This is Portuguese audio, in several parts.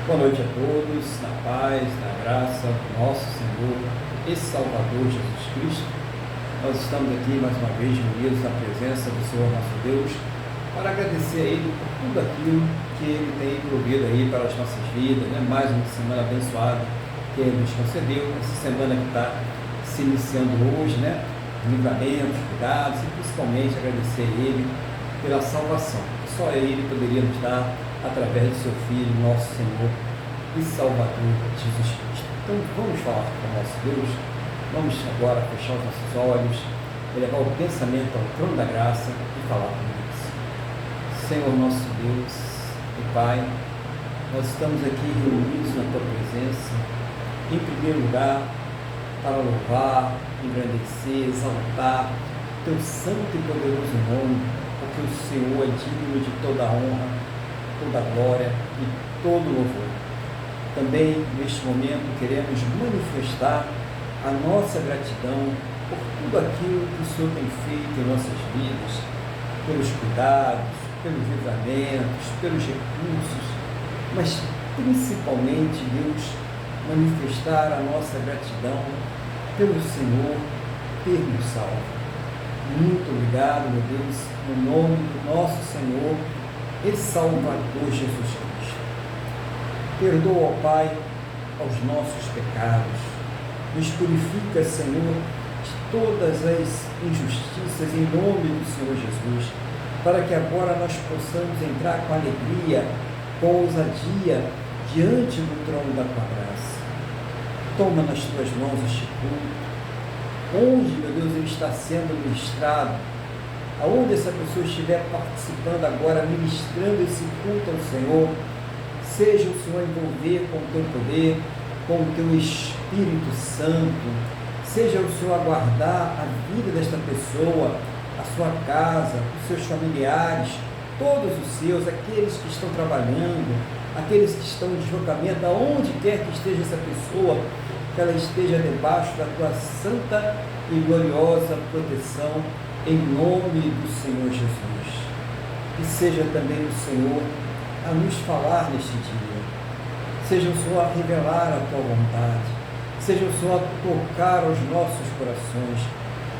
Boa noite a todos, na paz, na graça do nosso Senhor e Salvador Jesus Cristo. Nós estamos aqui mais uma vez reunidos na presença do Senhor nosso Deus para agradecer a Ele por tudo aquilo que Ele tem provido aí para as nossas vidas, né? Mais uma semana abençoada que Ele nos concedeu, essa semana que está se iniciando hoje, né? Livramentos, cuidados e principalmente agradecer a Ele pela salvação que só Ele poderia nos dar através do seu Filho, nosso Senhor e Salvador Jesus Cristo. Então vamos falar com o nosso Deus, vamos agora fechar os nossos olhos, elevar o pensamento ao trono da graça e falar com Deus. Senhor nosso Deus e Pai, nós estamos aqui reunidos na Tua presença, em primeiro lugar, para louvar, engrandecer, exaltar Teu santo e poderoso nome, porque o Senhor é digno de toda a honra, toda a glória e todo o louvor. Também, neste momento, queremos manifestar a nossa gratidão por tudo aquilo que o Senhor tem feito em nossas vidas, pelos cuidados, pelos livramentos, pelos recursos, mas principalmente, Deus, manifestar a nossa gratidão pelo Senhor ter nos salvo. Muito obrigado, meu Deus, no nome do nosso Senhor e Salvador Jesus Cristo. Perdoa, ó Pai, aos nossos pecados, nos purifica, Senhor, de todas as injustiças em nome do Senhor Jesus, para que agora nós possamos entrar com alegria, com ousadia, diante do trono da Tua graça. Toma nas Tuas mãos este culto, onde, meu Deus, ele está sendo ministrado, aonde essa pessoa estiver participando agora, ministrando esse culto ao Senhor, seja o Senhor envolver com o Teu poder, com o Teu Espírito Santo, seja o Senhor aguardar a vida desta pessoa, a sua casa, os seus familiares, todos os seus, aqueles que estão trabalhando, aqueles que estão em deslocamento, aonde quer que esteja essa pessoa, que ela esteja debaixo da Tua santa e gloriosa proteção, em nome do Senhor Jesus. E seja também o Senhor a nos falar neste dia, seja o Senhor a revelar a Tua vontade, seja o Senhor a tocar aos nossos corações,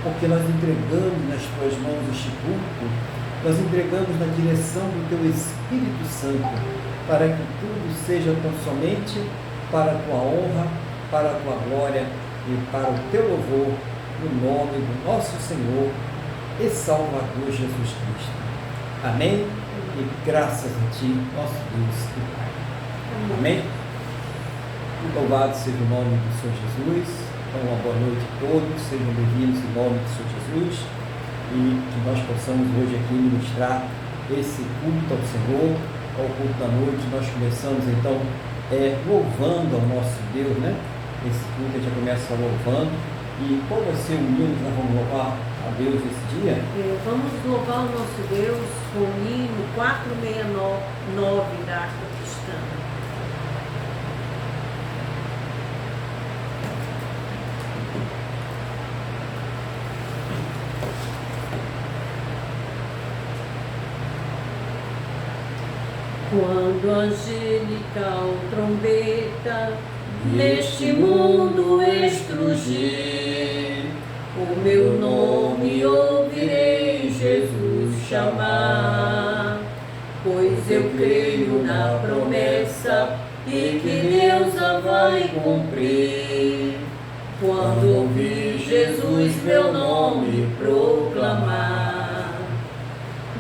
porque nós entregamos nas Tuas mãos este culto, nós entregamos na direção do Teu Espírito Santo, para que tudo seja tão somente para a Tua honra, para a Tua glória e para o Teu louvor, no nome do nosso Senhor e Salvador Jesus Cristo. Amém? E graças a Ti, nosso Deus e Pai. Amém? E louvado seja o nome do Senhor Jesus. Então, uma boa noite a todos, sejam bem-vindos em nome do Senhor Jesus, e que nós possamos hoje aqui ministrar esse culto ao Senhor, ao culto da noite. Nós começamos então louvando ao nosso Deus, né? Esse culto a gente já começa louvando. E qual vai ser o hino que nós vamos louvar a Deus esse dia? Vamos louvar o nosso Deus com o hino 469 da Harpa Cristã. Quando angelical trombeta neste mundo estrugir, o meu nome ouvirei Jesus chamar, pois eu creio na promessa e que Deus a vai cumprir. Quando ouvir Jesus meu nome proclamar,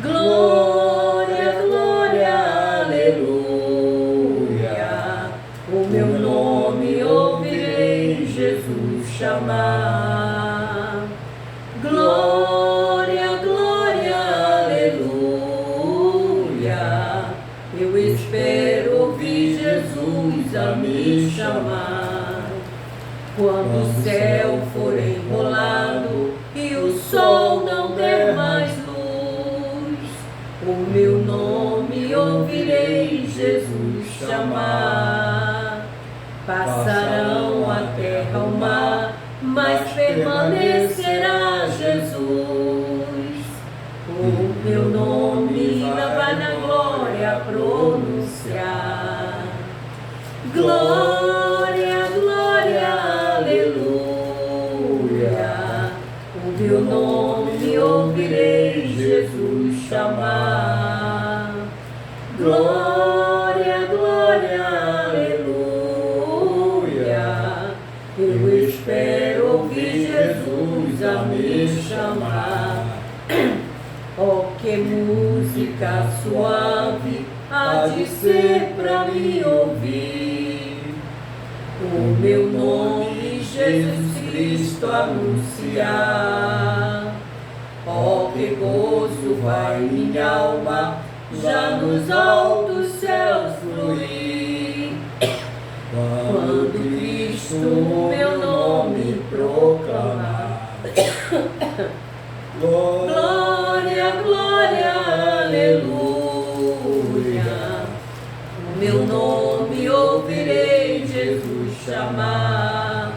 glória, glória, aleluia, o meu nome ouvirei Jesus chamar. Glória, glória, aleluia, eu espero ouvir Jesus a me chamar. Quando o céu for enrolado e o sol não der mais luz, o meu nome ouvirei Jesus chamar. Passarão a terra, o mar, mas permanecerá Jesus. O meu nome ainda vai na glória pronunciar. chamar. Glória, glória, aleluia. Eu espero ouvir Jesus a me chamar. Oh, que música suave há de ser pra mim ouvir. O meu nome, Jesus Cristo, anunciar. Oh, que gozo vai minha alma já nos altos céus fluir. Quando Cristo meu nome proclamar. Glória, glória, aleluia. O meu nome ouvirei Jesus chamar.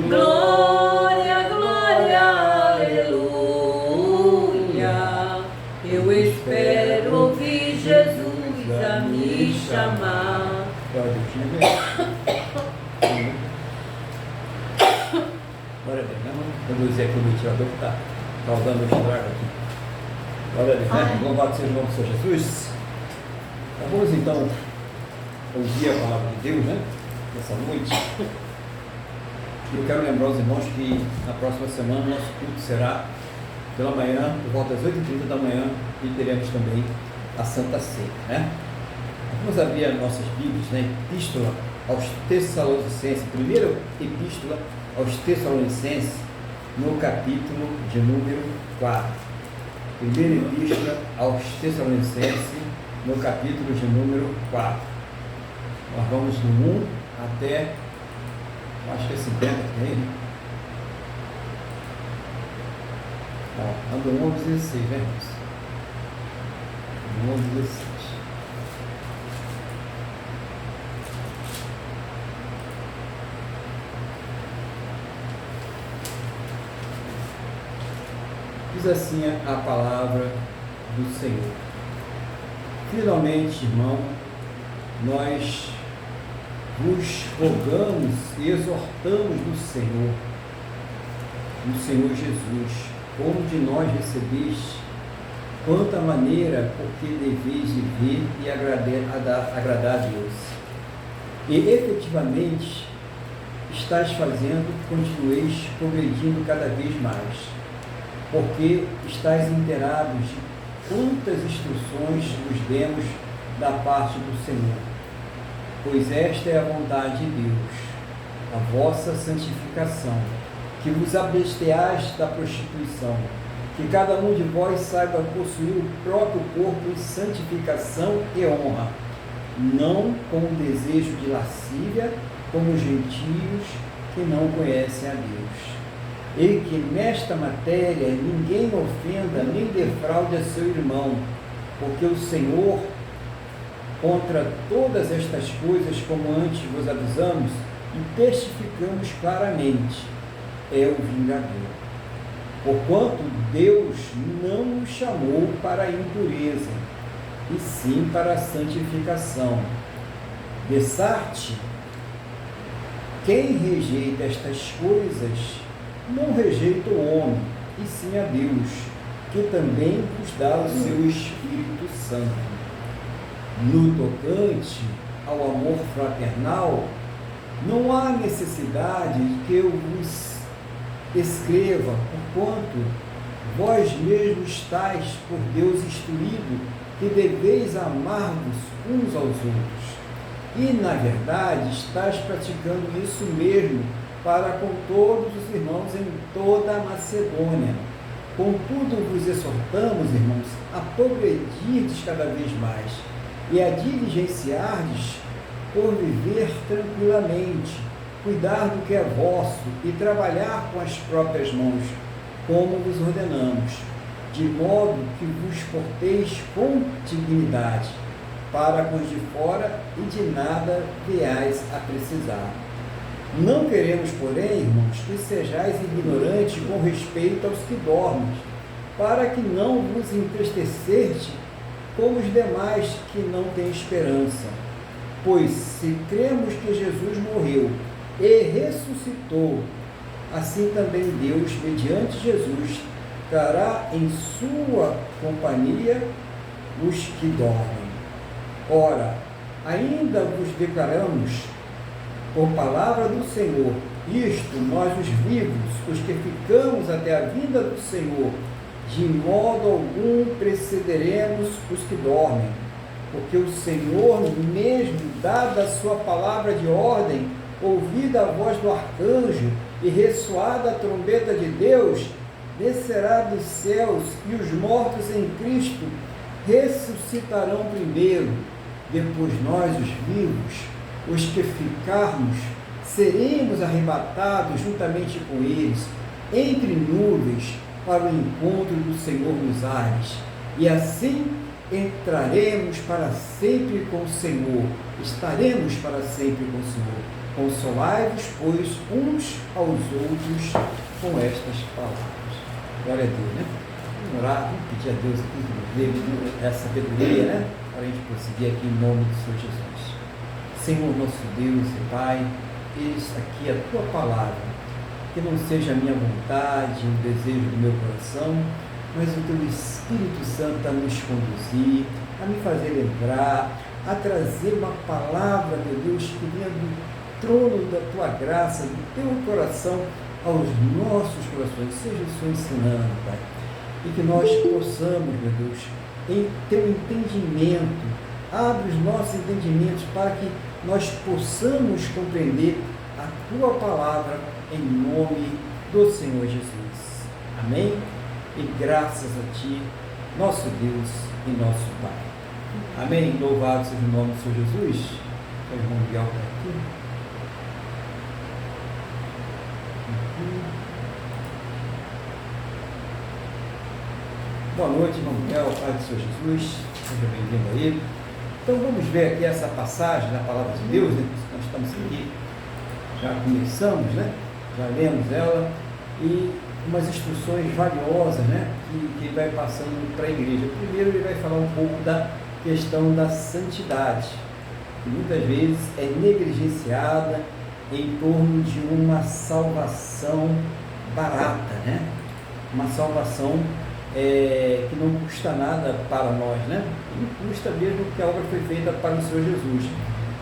Glória, glória, aleluia. Eu espero ouvir Jesus a me chamar. Glória a Deus. Glória a Deus. Conduzir aqui o ventilador que está causando o estrago aqui. Glória a Deus, né? Louvado seja o nome do Senhor Jesus. Então, vamos então ouvir a palavra de Deus, né? Nessa noite. Eu quero lembrar aos irmãos que na próxima semana nosso culto será pela manhã, por volta das 8h30 da manhã, e teremos também a Santa Ceia, né? Vamos abrir as nossas Bíblias, né? Epístola aos Tessalonicenses, primeira epístola aos Tessalonicenses, no capítulo de número 4. Primeira epístola aos Tessalonicenses, no capítulo de número 4. Nós vamos do 1 até, acho que é 50 também, né? Ando 1 ao 16, né, irmãos? 1 ao 16. Diz assim a palavra do Senhor. Finalmente, irmão, nós vos rogamos e exortamos no Senhor Jesus, como de nós recebeste, quanta maneira porque deveis viver e agradar a Deus. E efetivamente estáis fazendo, continueis progredindo cada vez mais, porque estáis inteirados de quantas instruções vos demos da parte do Senhor. Pois esta é a vontade de Deus, a vossa santificação, que vos absteais da prostituição, que cada um de vós saiba possuir o próprio corpo em santificação e honra, não com o desejo de lascívia, como os gentios que não conhecem a Deus. E que nesta matéria ninguém ofenda nem defraude a seu irmão, porque o Senhor, contra todas estas coisas, como antes vos avisamos e testificamos claramente, é o vingador. Porquanto Deus não nos chamou para a impureza, e sim para a santificação. Dessarte, quem rejeita estas coisas, não rejeita o homem, e sim a Deus, que também vos dá o seu Espírito Santo. No tocante ao amor fraternal, não há necessidade de que eu vos escreva, porquanto vós mesmos estáis por Deus instruído que deveis amar-vos uns aos outros. E, na verdade, estáis praticando isso mesmo para com todos os irmãos em toda a Macedônia. Contudo, vos exortamos, irmãos, a progredirdes cada vez mais e a diligenciardes por viver tranquilamente, cuidar do que é vosso e trabalhar com as próprias mãos, como vos ordenamos, de modo que vos porteis com dignidade para com os de fora e de nada venhais a precisar. Não queremos, porém, irmãos, que sejais ignorantes com respeito aos que dormem, para que não vos entristecerdes como os demais que não têm esperança. Pois se cremos que Jesus morreu e ressuscitou, assim também Deus, mediante Jesus, buscará em sua companhia os que dormem. Ora, ainda vos declaramos, por palavra do Senhor, isto nós os vivos, os que ficamos até a vinda do Senhor, de modo algum precederemos os que dormem, porque o Senhor mesmo, dada a sua palavra de ordem, ouvida a voz do arcanjo e ressoada a trombeta de Deus, descerá dos céus, e os mortos em Cristo ressuscitarão primeiro. Depois nós, os vivos, os que ficarmos, seremos arrebatados juntamente com eles, entre nuvens, para o encontro do Senhor nos ares. E assim entraremos para sempre com o Senhor, estaremos para sempre com o Senhor. Consolai-vos, pois, uns aos outros com estas palavras. Glória a Deus, né? Vamos orar, vamos pedir a Deus aqui que nos dê essa sabedoria, né? Para a gente prosseguir aqui em nome do Senhor Jesus. Senhor, nosso Deus e Pai, eis aqui a Tua palavra, que não seja a minha vontade, o desejo do meu coração, mas o Teu Espírito Santo a nos conduzir, a me fazer lembrar, a trazer uma palavra, meu Deus, que venha do trono da Tua graça, do Teu coração aos nossos corações. Seja o Senhor ensinando, Pai, e que nós possamos, meu Deus, ter um entendimento, abre os nossos entendimentos para que nós possamos compreender a Tua palavra em nome do Senhor Jesus. Amém? E graças a Ti, nosso Deus e nosso Pai. Amém? Louvado seja o nome do Senhor Jesus. O irmão Miguel está aqui. Boa noite, irmão Miguel, Pai do Senhor Jesus. Seja bem-vindo aí. Então vamos ver aqui essa passagem na palavra de Deus, né? Nós estamos aqui, já começamos, né? Já lemos ela, e umas instruções valiosas, né? Que ele vai passando para a igreja. Primeiro ele vai falar um pouco da questão da santidade, que muitas vezes é negligenciada em torno de uma salvação barata, né? Uma salvação que não custa nada para nós, né? Não custa mesmo porque a obra foi feita para o Senhor Jesus.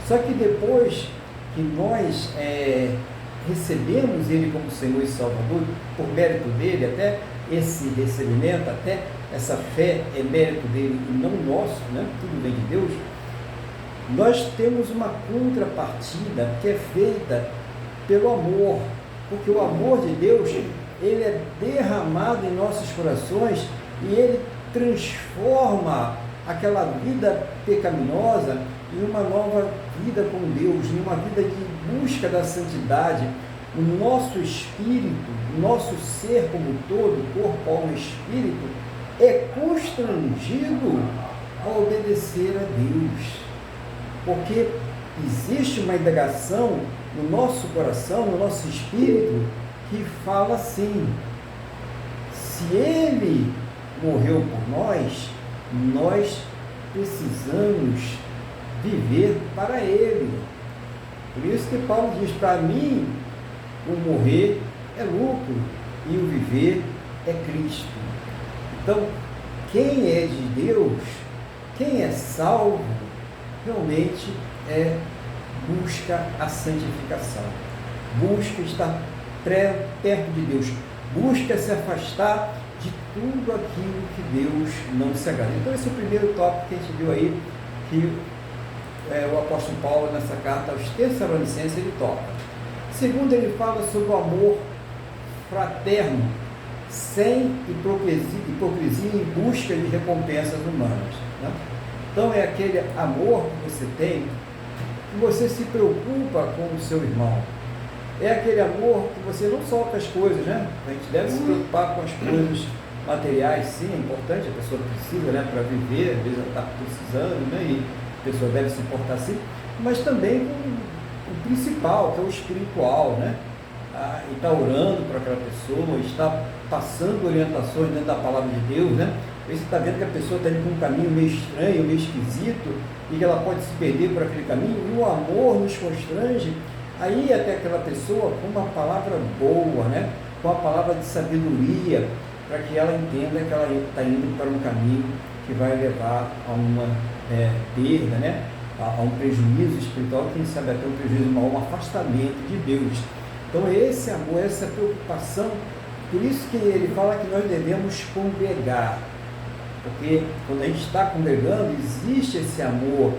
Só que depois que nós recebemos Ele como Senhor e Salvador, por mérito dele, até esse recebimento, até essa fé é mérito dele e não nosso, né? Tudo vem de Deus. Nós temos uma contrapartida que é feita pelo amor, porque o amor de Deus, ele é derramado em nossos corações e ele transforma aquela vida pecaminosa em uma nova vida com Deus, em uma vida de busca da santidade. O nosso espírito, o nosso ser como todo, corpo, alma e espírito, é constrangido a obedecer a Deus, porque existe uma indagação no nosso coração, no nosso espírito, que fala assim: se Ele morreu por nós, nós precisamos viver para Ele. Por isso que Paulo diz: para mim, o morrer é lucro e o viver é Cristo. Então, quem é de Deus, quem é salvo, realmente busca a santificação, busca estar perto de Deus, busca se afastar de tudo aquilo que Deus não se agrada. Então esse é o primeiro tópico que a gente viu aí, que o apóstolo Paulo, nessa carta aos Tessalonicenses, ele toca. Segundo, ele fala sobre o amor fraterno, sem hipocrisia em busca de recompensas humanas, né? Então é aquele amor que você tem, que você se preocupa com o seu irmão. É aquele amor que você não só com as coisas, né? A gente deve se preocupar com as coisas materiais, sim, é importante, a pessoa precisa, né, para viver, às vezes ela está precisando, né, e a pessoa deve se importar assim, mas também com o principal, que é o espiritual, né? E está orando para aquela pessoa, está passando orientações dentro da palavra de Deus, né? Às vezes você está vendo que a pessoa está indo por um caminho meio estranho, meio esquisito, e que ela pode se perder por aquele caminho, e o amor nos constrange aí até aquela pessoa com uma palavra boa, né? Com a palavra de sabedoria, para que ela entenda que ela está indo para um caminho que vai levar a uma perda, né? A um prejuízo espiritual, quem sabe até um prejuízo mal, um afastamento de Deus. Então esse amor, essa preocupação, por isso que ele fala que nós devemos congregar, porque quando a gente está congregando, existe esse amor,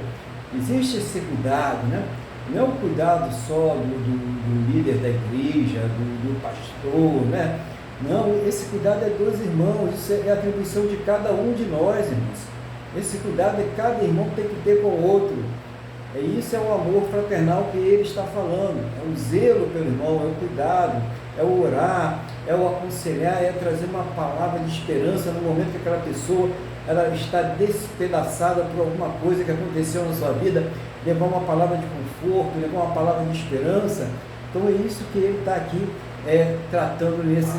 existe esse cuidado, né? Não é o cuidado só do líder da igreja, do pastor, né? Não, esse cuidado é dos irmãos, isso é a atribuição de cada um de nós, irmãos. Esse cuidado é cada irmão tem que ter com o outro. Isso é o amor fraternal que ele está falando, é o zelo pelo irmão, é o cuidado, é o orar, é o aconselhar, é trazer uma palavra de esperança no momento que aquela pessoa ela está despedaçada por alguma coisa que aconteceu na sua vida, levar uma palavra de conforto, levar uma palavra de esperança. Então é isso que ele está aqui tratando nesse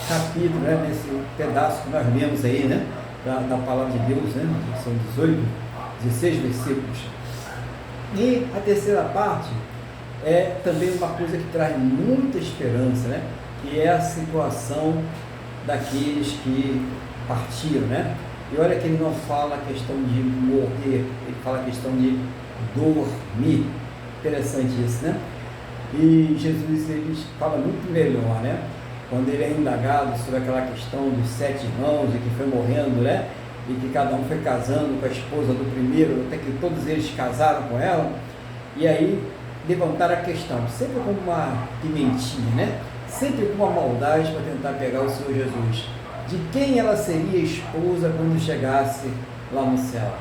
capítulo, né? Nesse pedaço que nós lemos aí, né? Da palavra de Deus, né? São 16 versículos. E a terceira parte é também uma coisa que traz muita esperança, né? Que é a situação daqueles que partiram, né? E olha que ele não fala a questão de morrer, ele fala a questão de dormir. Interessante isso, né? E Jesus, ele fala muito melhor, né? Quando ele é indagado sobre aquela questão dos 7 irmãos e que foi morrendo, né? E que cada um foi casando com a esposa do primeiro, até que todos eles casaram com ela, e aí levantaram a questão, sempre com uma pimentinha, né? Sempre com uma maldade para tentar pegar o Senhor Jesus, de quem ela seria esposa quando chegasse lá no céu.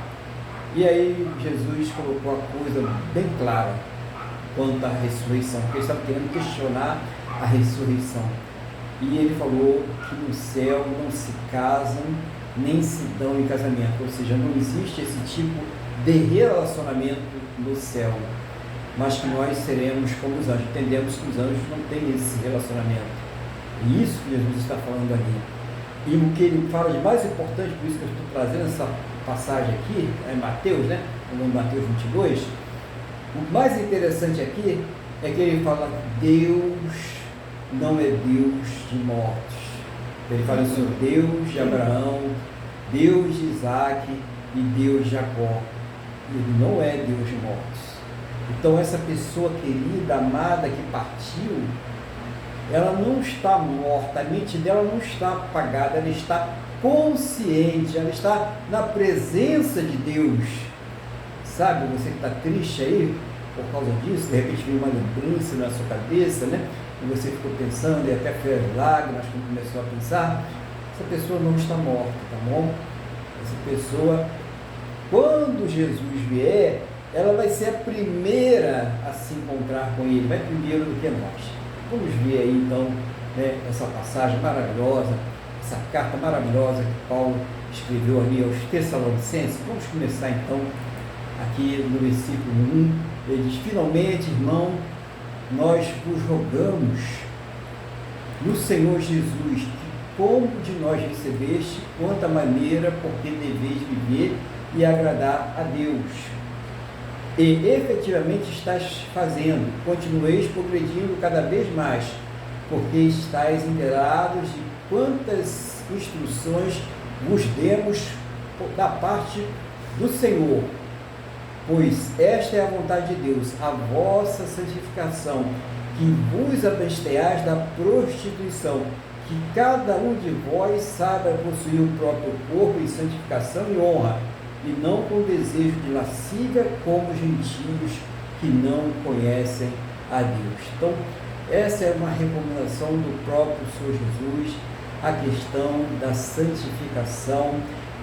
E aí Jesus colocou a coisa bem clara quanto à ressurreição, porque ele estava querendo questionar a ressurreição. E ele falou que no céu não se casam, nem se dão em casamento, ou seja, não existe esse tipo de relacionamento no céu, mas que nós seremos como os anjos. Entendemos que os anjos não têm esse relacionamento, e isso que Jesus está falando ali. E o que ele fala de mais importante, por isso que eu estou trazendo essa passagem aqui, em Mateus, né? No Mateus 22, o mais interessante aqui é que ele fala: Deus não é Deus de mortos. Ele fala assim: o Deus de Abraão, Deus de Isaac e Deus de Jacó. Ele não é Deus de mortos. Então essa pessoa querida, amada, que partiu, ela não está morta, a mente dela não está apagada, ela está consciente, ela está na presença de Deus. Sabe, você que está triste aí por causa disso, de repente veio uma lembrança na sua cabeça, né? E você ficou pensando, e até fez lágrimas quando começou a pensar, essa pessoa não está morta, tá bom? Essa pessoa, quando Jesus vier, ela vai ser a primeira a se encontrar com ele, vai primeiro do que nós. Vamos ver aí então, né, essa passagem maravilhosa, essa carta maravilhosa que Paulo escreveu ali aos Tessalonicenses. Vamos começar então aqui no versículo 1, ele diz: finalmente, irmão, nós vos rogamos no Senhor Jesus que, como de nós recebeste, quanta maneira porque deveis viver e agradar a Deus, e efetivamente estáis fazendo, continueis progredindo cada vez mais, porque estáis inteirados de quantas instruções vos demos da parte do Senhor. Pois esta é a vontade de Deus, a vossa santificação, que vos abstenhais da prostituição, que cada um de vós saiba possuir o próprio corpo em santificação e honra, e não com desejo de lascívia como gentios que não conhecem a Deus. Então, essa é uma recomendação do próprio Senhor Jesus, a questão da santificação.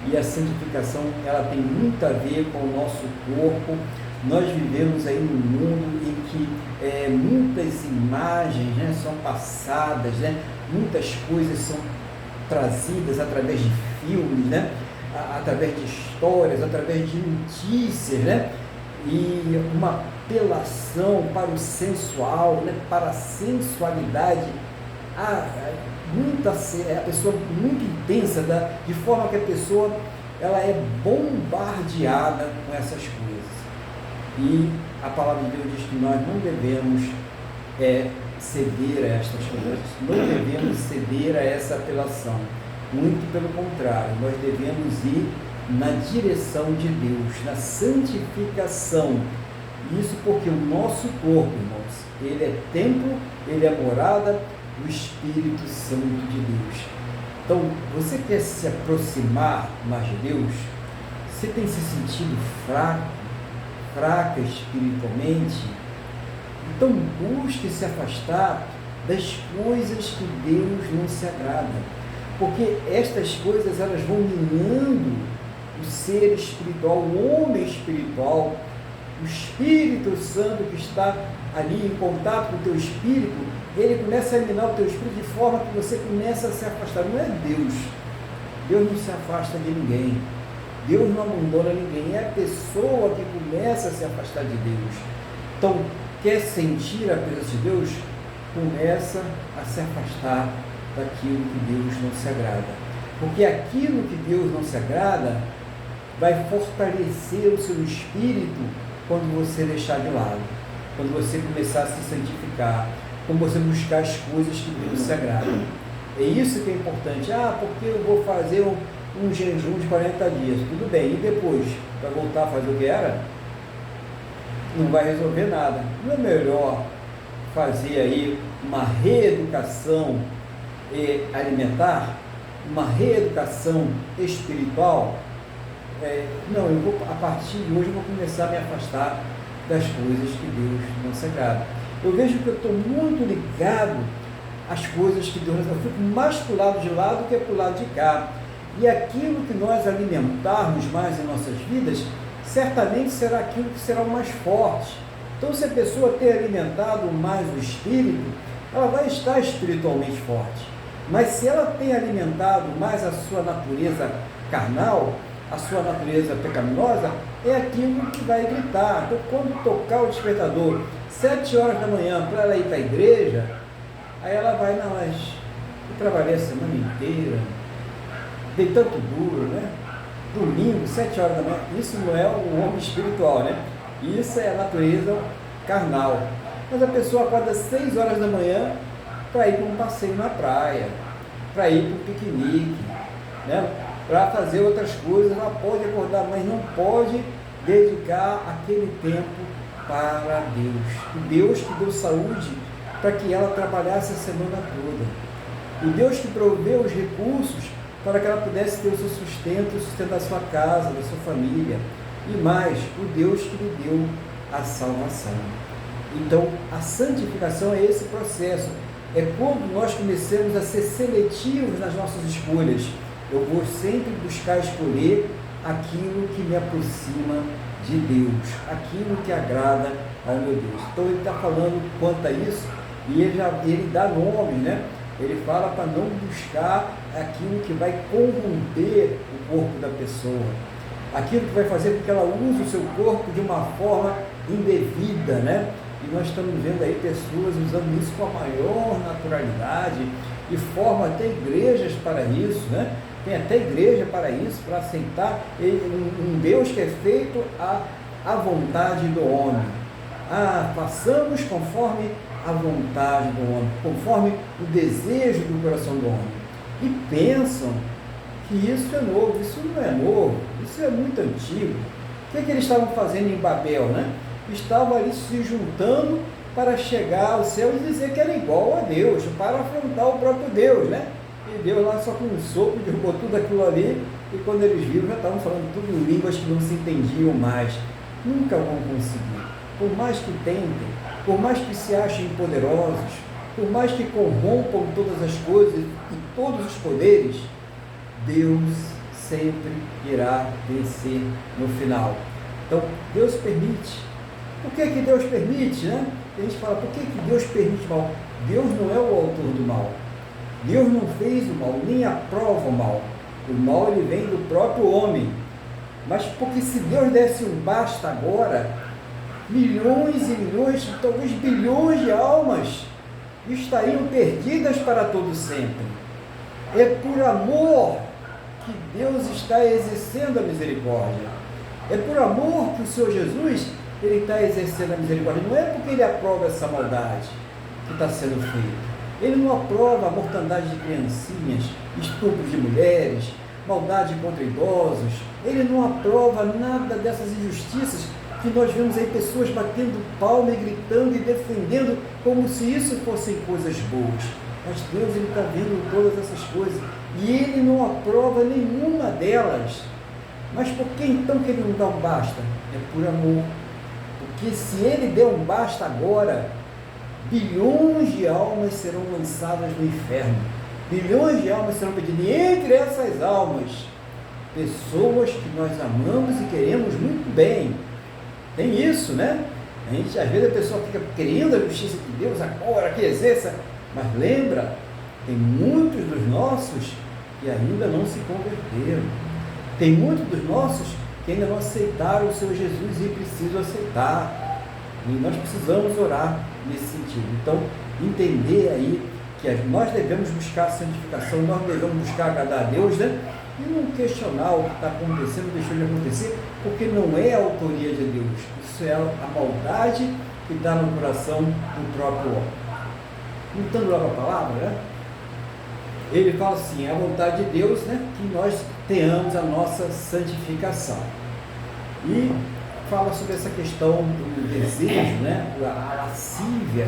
E a santificação, ela tem muito a ver com o nosso corpo. Nós vivemos aí num mundo em que muitas imagens, né, são passadas, né, muitas coisas são trazidas através de filmes, né, através de histórias, através de notícias, né, e uma apelação para o sensual, né, para a sensualidade, a pessoa muito intensa, de forma que a pessoa ela é bombardeada com essas coisas. E a palavra de Deus diz que nós não devemos ceder a estas coisas, não devemos ceder a essa apelação. Muito pelo contrário, nós devemos ir na direção de Deus, na santificação. Isso porque o nosso corpo, irmãos, ele é templo, ele é morada do Espírito Santo de Deus. Então, você quer se aproximar mais de Deus? Você tem se sentido fraca espiritualmente? Então, busque se afastar das coisas que Deus não se agrada. Porque estas coisas, elas vão minando o ser espiritual, o homem espiritual, o Espírito Santo que está ali em contato com o teu espírito, ele começa a minar o teu espírito de forma que você começa a se afastar. Não é Deus. Deus não se afasta de ninguém. Deus não abandona ninguém. É a pessoa que começa a se afastar de Deus. Então, quer sentir a presença de Deus? Começa a se afastar daquilo que Deus não se agrada. Porque aquilo que Deus não se agrada vai fortalecer o seu espírito quando você deixar de lado, quando você começar a se santificar, quando você buscar as coisas que Deus se agrada. É isso que é importante. Porque eu vou fazer um jejum de 40 dias. Tudo bem, e depois? Vai voltar a fazer o que era? Não vai resolver nada. Não é melhor fazer aí uma reeducação alimentar, uma reeducação espiritual? Não, a partir de hoje eu vou começar a me afastar das coisas que Deus não se agrada. Eu vejo que eu estou muito ligado às coisas que Deus não se agrada. Eu fico mais para o lado de lá do que para o lado de cá. E aquilo que nós alimentarmos mais em nossas vidas, certamente será aquilo que será o mais forte. Então, se a pessoa ter alimentado mais o espírito, ela vai estar espiritualmente forte. Mas se ela tem alimentado mais a sua natureza carnal, a sua natureza pecaminosa, é aquilo que vai gritar. Então, quando tocar o despertador 7 horas da manhã para ela ir para a igreja, aí ela vai, não, mas eu trabalhei a semana inteira, dei tanto duro, né? Domingo, 7 horas da manhã, isso não é o homem espiritual, né? Isso é a natureza carnal. Mas a pessoa acorda 6 horas da manhã para ir para um passeio na praia, para ir para um piquenique, né? Para fazer outras coisas. Ela pode acordar, mas não pode dedicar aquele tempo para Deus. O Deus que deu saúde para que ela trabalhasse a semana toda. O Deus que proveu os recursos para que ela pudesse ter o seu sustento, o sustento da sua casa, da sua família. E mais, o Deus que lhe deu a salvação. Então, a santificação é esse processo. É quando nós começamos a ser seletivos nas nossas escolhas. Eu vou sempre buscar escolher aquilo que me aproxima de Deus, aquilo que agrada ao meu Deus. Então ele está falando quanto a isso, e ele dá nome, né? Ele fala para não buscar aquilo que vai corromper o corpo da pessoa, aquilo que vai fazer com que ela use o seu corpo de uma forma indevida, né? E nós estamos vendo aí pessoas usando isso com a maior naturalidade, e formam até igrejas para isso, né? Tem até igreja para isso, para aceitar um Deus que é feito à vontade do homem. Façamos conforme a vontade do homem, conforme o desejo do coração do homem. E pensam que isso é novo. Isso não é novo, isso é muito antigo. O que eles estavam fazendo em Babel, né? Estavam ali se juntando para chegar ao céu e dizer que era igual a Deus, para afrontar o próprio Deus, né? E Deus lá só com um sopro derrubou tudo aquilo ali, e quando eles viram já estavam falando tudo em línguas que não se entendiam mais. Nunca vão conseguir. Por mais que tentem, por mais que se achem poderosos, por mais que corrompam todas as coisas e todos os poderes, Deus sempre irá vencer no final. Então, Deus permite. Por que Deus permite, né? A gente fala, por que Deus permite mal? Deus não é o autor do mal. Deus não fez o mal, nem aprova o mal. O mal ele vem do próprio homem. Mas porque se Deus desse um basta agora, milhões e milhões, talvez bilhões de almas estariam perdidas para todo sempre. É por amor que Deus está exercendo a misericórdia. É por amor que o Senhor Jesus ele está exercendo a misericórdia. Não é porque ele aprova essa maldade. que está sendo feito. Ele não aprova a mortandade de criancinhas, estupro de mulheres, maldade contra idosos. Ele não aprova nada dessas injustiças que nós vemos aí pessoas batendo palma e gritando e defendendo como se isso fossem coisas boas. Mas Deus está vendo todas essas coisas e Ele não aprova nenhuma delas. Mas por que então que Ele não dá um basta? É por amor. Porque se Ele der um basta agora, bilhões de almas serão lançadas no inferno. Bilhões de almas serão perdidas. E entre essas almas, pessoas que nós amamos e queremos muito bem. Tem isso, né? Às vezes a pessoa fica querendo a justiça de Deus agora, que exerça. Mas lembra, tem muitos dos nossos que ainda não se converteram. Tem muitos dos nossos que ainda não aceitaram o Senhor Jesus e precisam aceitar. E nós precisamos orar nesse sentido. Então, entender aí que nós devemos buscar a santificação, nós devemos buscar agradar a Deus, né? E não questionar o que está acontecendo, deixou de acontecer, porque não é a autoria de Deus. Isso é a maldade que está no coração do próprio homem. Então, logo a palavra, né? Ele fala assim, é a vontade de Deus, né? Que nós tenhamos a nossa santificação. E fala sobre essa questão do desejo, né? A lascívia,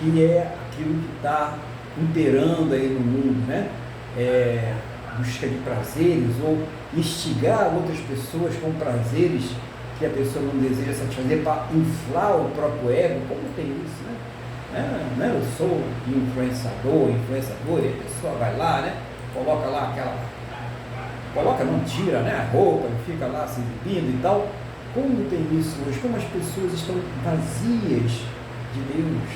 que é aquilo que está imperando aí no mundo, né? Busca de prazeres ou instigar outras pessoas com prazeres que a pessoa não deseja satisfazer para inflar o próprio ego. Como tem isso, né? Eu sou influenciador, e a pessoa vai lá, né? Coloca lá não tira, né? A roupa, fica lá se exibindo e tal. Como tem isso hoje? Como as pessoas estão vazias de Deus,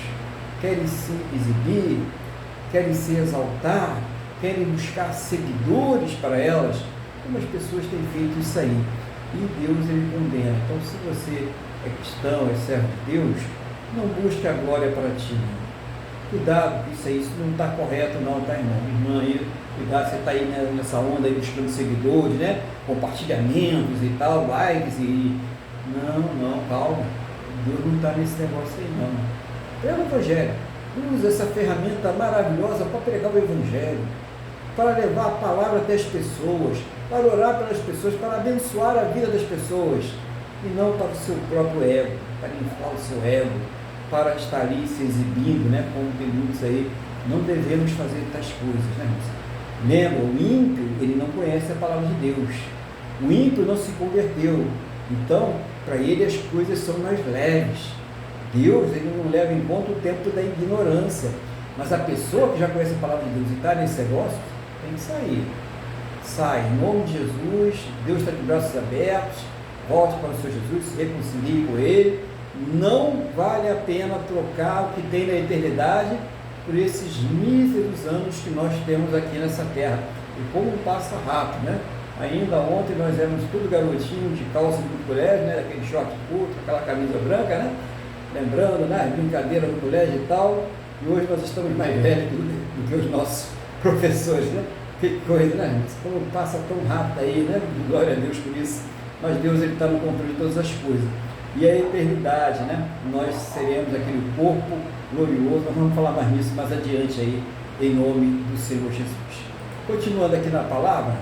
querem se exibir, querem se exaltar, querem buscar seguidores para elas. Como as pessoas têm feito isso aí? E Deus, Ele condena. Então, se você é cristão, é servo de Deus, não busque a glória para ti. Cuidado, isso não está correto não, tá, irmão? Irmã aí, cuidado, você está aí, né, nessa onda aí buscando seguidores, né? Compartilhamentos e tal, likes e... Não, calma. Deus não está nesse negócio aí não. Prega o Evangelho. Usa essa ferramenta maravilhosa para pregar o Evangelho, para levar a palavra até as pessoas, para orar pelas pessoas, para abençoar a vida das pessoas, e não para o seu próprio ego, para inflar o seu ego, para estar ali se exibindo, né? Como tem muitos aí. Não devemos fazer tais coisas, né, irmãos? Lembra, o ímpio, ele não conhece a palavra de Deus. O ímpio não se converteu. Então, para ele as coisas são mais leves. Deus, ele não leva em conta o tempo da ignorância. Mas a pessoa que já conhece a palavra de Deus e está nesse negócio, tem que sair. Sai, em nome de Jesus, Deus está de braços abertos, volte para o Senhor Jesus, se reconcilie com Ele. Não vale a pena trocar o que tem na eternidade por esses míseros anos que nós temos aqui nessa terra. E como passa rápido, né? Ainda ontem nós éramos tudo garotinho de calça do colégio, né? Aquele short curto, aquela camisa branca, né? Lembrando, né? Brincadeira no colégio e tal. E hoje nós estamos mais velhos do que os nossos professores, né? Que coisa, né? Como passa tão rápido aí, né? Glória a Deus por isso. Mas Deus, Ele está no controle de todas as coisas. E a eternidade, né? Nós seremos aquele corpo glorioso. Nós vamos falar mais nisso mais adiante aí, em nome do Senhor Jesus. Continuando aqui na palavra,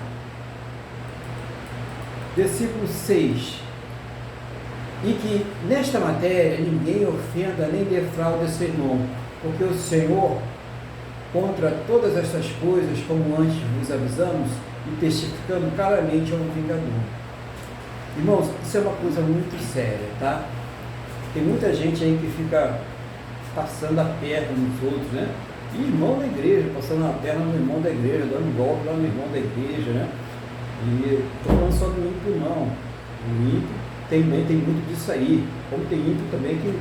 versículo 6. E que nesta matéria ninguém ofenda nem defraude seu irmão, porque o Senhor, contra todas estas coisas, como antes vos avisamos, e testificando claramente, é um vingador. Irmãos, isso é uma coisa muito séria, tá? Tem muita gente aí que fica passando a perna nos outros, né? E irmão da igreja, passando a perna no irmão da igreja, dando golpe lá no irmão da igreja, né? E estou falando só do ímpio, não. O ímpio também tem muito disso aí. Como tem ímpio também que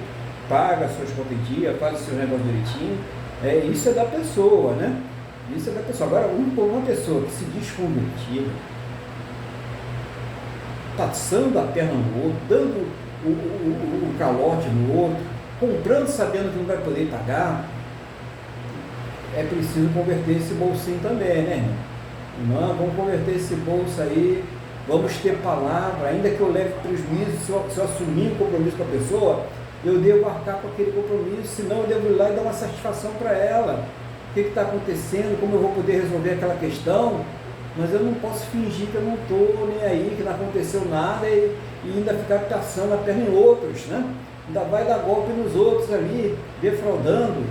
paga as suas contas em dia, faz o seu negócio direitinho. Isso é da pessoa, né? Isso é da pessoa. Agora, uma pessoa que se diz convertida, passando a perna no outro, dando o calote no outro, comprando sabendo que não vai poder pagar, é preciso converter esse bolsinho também, né, irmão? Vamos converter esse bolso aí, vamos ter palavra, ainda que eu leve prejuízo, se eu assumir um compromisso com a pessoa, eu devo arcar com aquele compromisso, senão eu devo ir lá e dar uma satisfação para ela. O que está acontecendo, como eu vou poder resolver aquela questão, mas eu não posso fingir que eu não estou nem aí, que não aconteceu nada e ainda ficar passando a perna em outros, né? Ainda vai dar golpe nos outros ali, defraudando,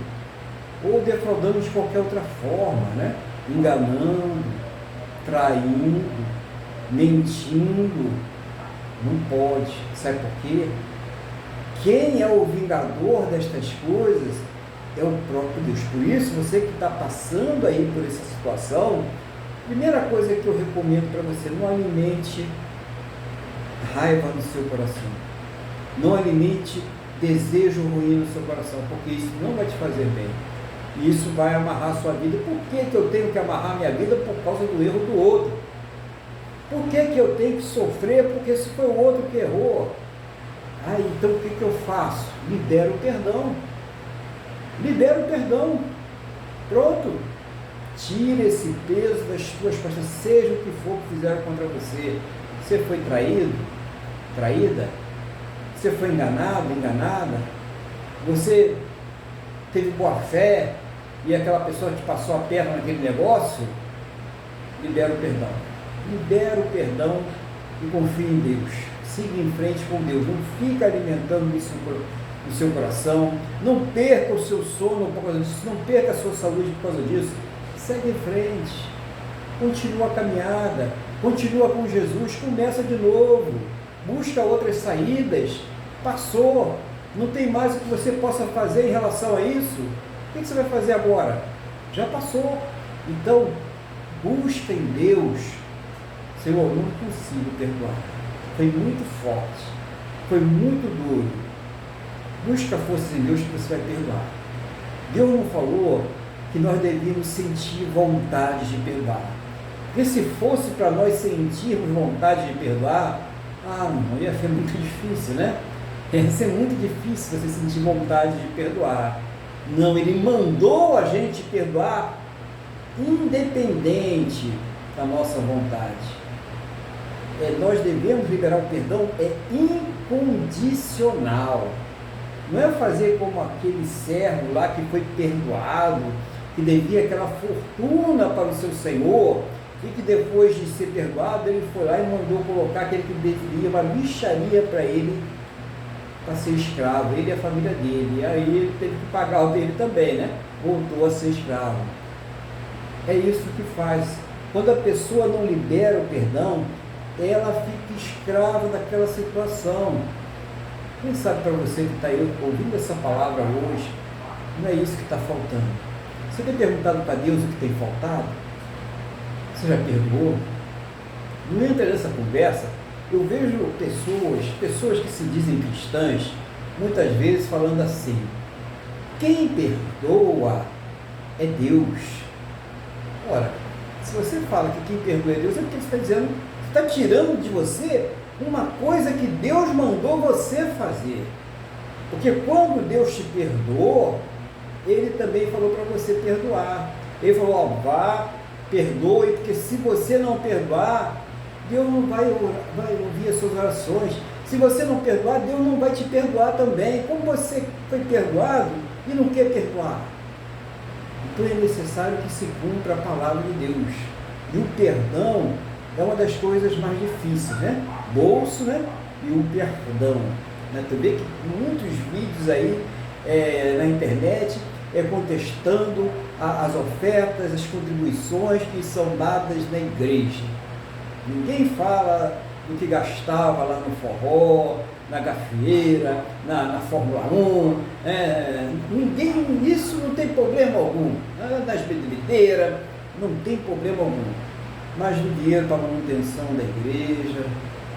ou defraudando de qualquer outra forma, né? Enganando, traindo, mentindo. Não pode. Sabe por quê? Quem é o vingador destas coisas é o próprio Deus. Por isso, você que está passando aí por essa situação, primeira coisa que eu recomendo para você, não alimente raiva no seu coração. Não alimente desejo ruim no seu coração, porque isso não vai te fazer bem. E isso vai amarrar a sua vida. Por que eu tenho que amarrar minha vida por causa do erro do outro? Por que eu tenho que sofrer porque se foi o outro que errou? Então o que eu faço? Libero o perdão. Libera o perdão. Pronto. Tira esse peso das tuas costas, seja o que for que fizeram contra você. Você foi traído? Traída? Você foi enganado? Enganada? Você teve boa fé e aquela pessoa te passou a perna naquele negócio? Libera o perdão. Libera o perdão e confie em Deus. Siga em frente com Deus. Não fica alimentando isso no seu coração. Não perca o seu sono por causa disso. Não perca a sua saúde por causa disso. Segue em frente. Continua a caminhada. Continua com Jesus. Começa de novo. Busca outras saídas. Passou. Não tem mais o que você possa fazer em relação a isso. O que você vai fazer agora? Já passou. Então, busca em Deus. Senhor, não consigo perdoar. Foi muito forte. Foi muito duro. Busca forças em Deus que você vai perdoar. Deus não falou que nós devíamos sentir vontade de perdoar. Porque se fosse para nós sentirmos vontade de perdoar, não, ia ser muito difícil, né? Ia ser muito difícil você sentir vontade de perdoar. Não, Ele mandou a gente perdoar independente da nossa vontade. Nós devemos liberar o perdão, incondicional. Não é fazer como aquele servo lá que foi perdoado, que devia aquela fortuna para o seu senhor, e que depois de ser perdoado, ele foi lá e mandou colocar aquele que devia uma mixaria para ele, para ser escravo, ele e a família dele. E aí ele teve que pagar o dele também, né? Voltou a ser escravo. É isso que faz. Quando a pessoa não libera o perdão, ela fica escrava daquela situação. Quem sabe para você que está aí ouvindo essa palavra hoje, não é isso que está faltando. Você tem perguntado para Deus o que tem faltado? Você já perdoou? No entra nessa conversa, eu vejo pessoas que se dizem cristãs, muitas vezes falando assim: quem perdoa é Deus. Ora, se você fala que quem perdoa é Deus, é porque você está dizendo, você está tirando de você uma coisa que Deus mandou você fazer. Porque quando Deus te perdoou, Ele também falou para você perdoar. Ele falou: vá, perdoe, porque se você não perdoar, Deus não vai ouvir as suas orações. Se você não perdoar, Deus não vai te perdoar também. Como você foi perdoado e não quer perdoar? Então é necessário que se cumpra a palavra de Deus. E o perdão é uma das coisas mais difíceis, né? Bolso, né? E o perdão. Né? Tu vê que muitos vídeos aí na internet contestando as ofertas, as contribuições que são dadas na igreja. Ninguém fala do que gastava lá no forró, na gafieira, na Fórmula 1, ninguém, isso não tem problema algum, nas bebedeiras, não tem problema algum, mas do dinheiro para a manutenção da igreja,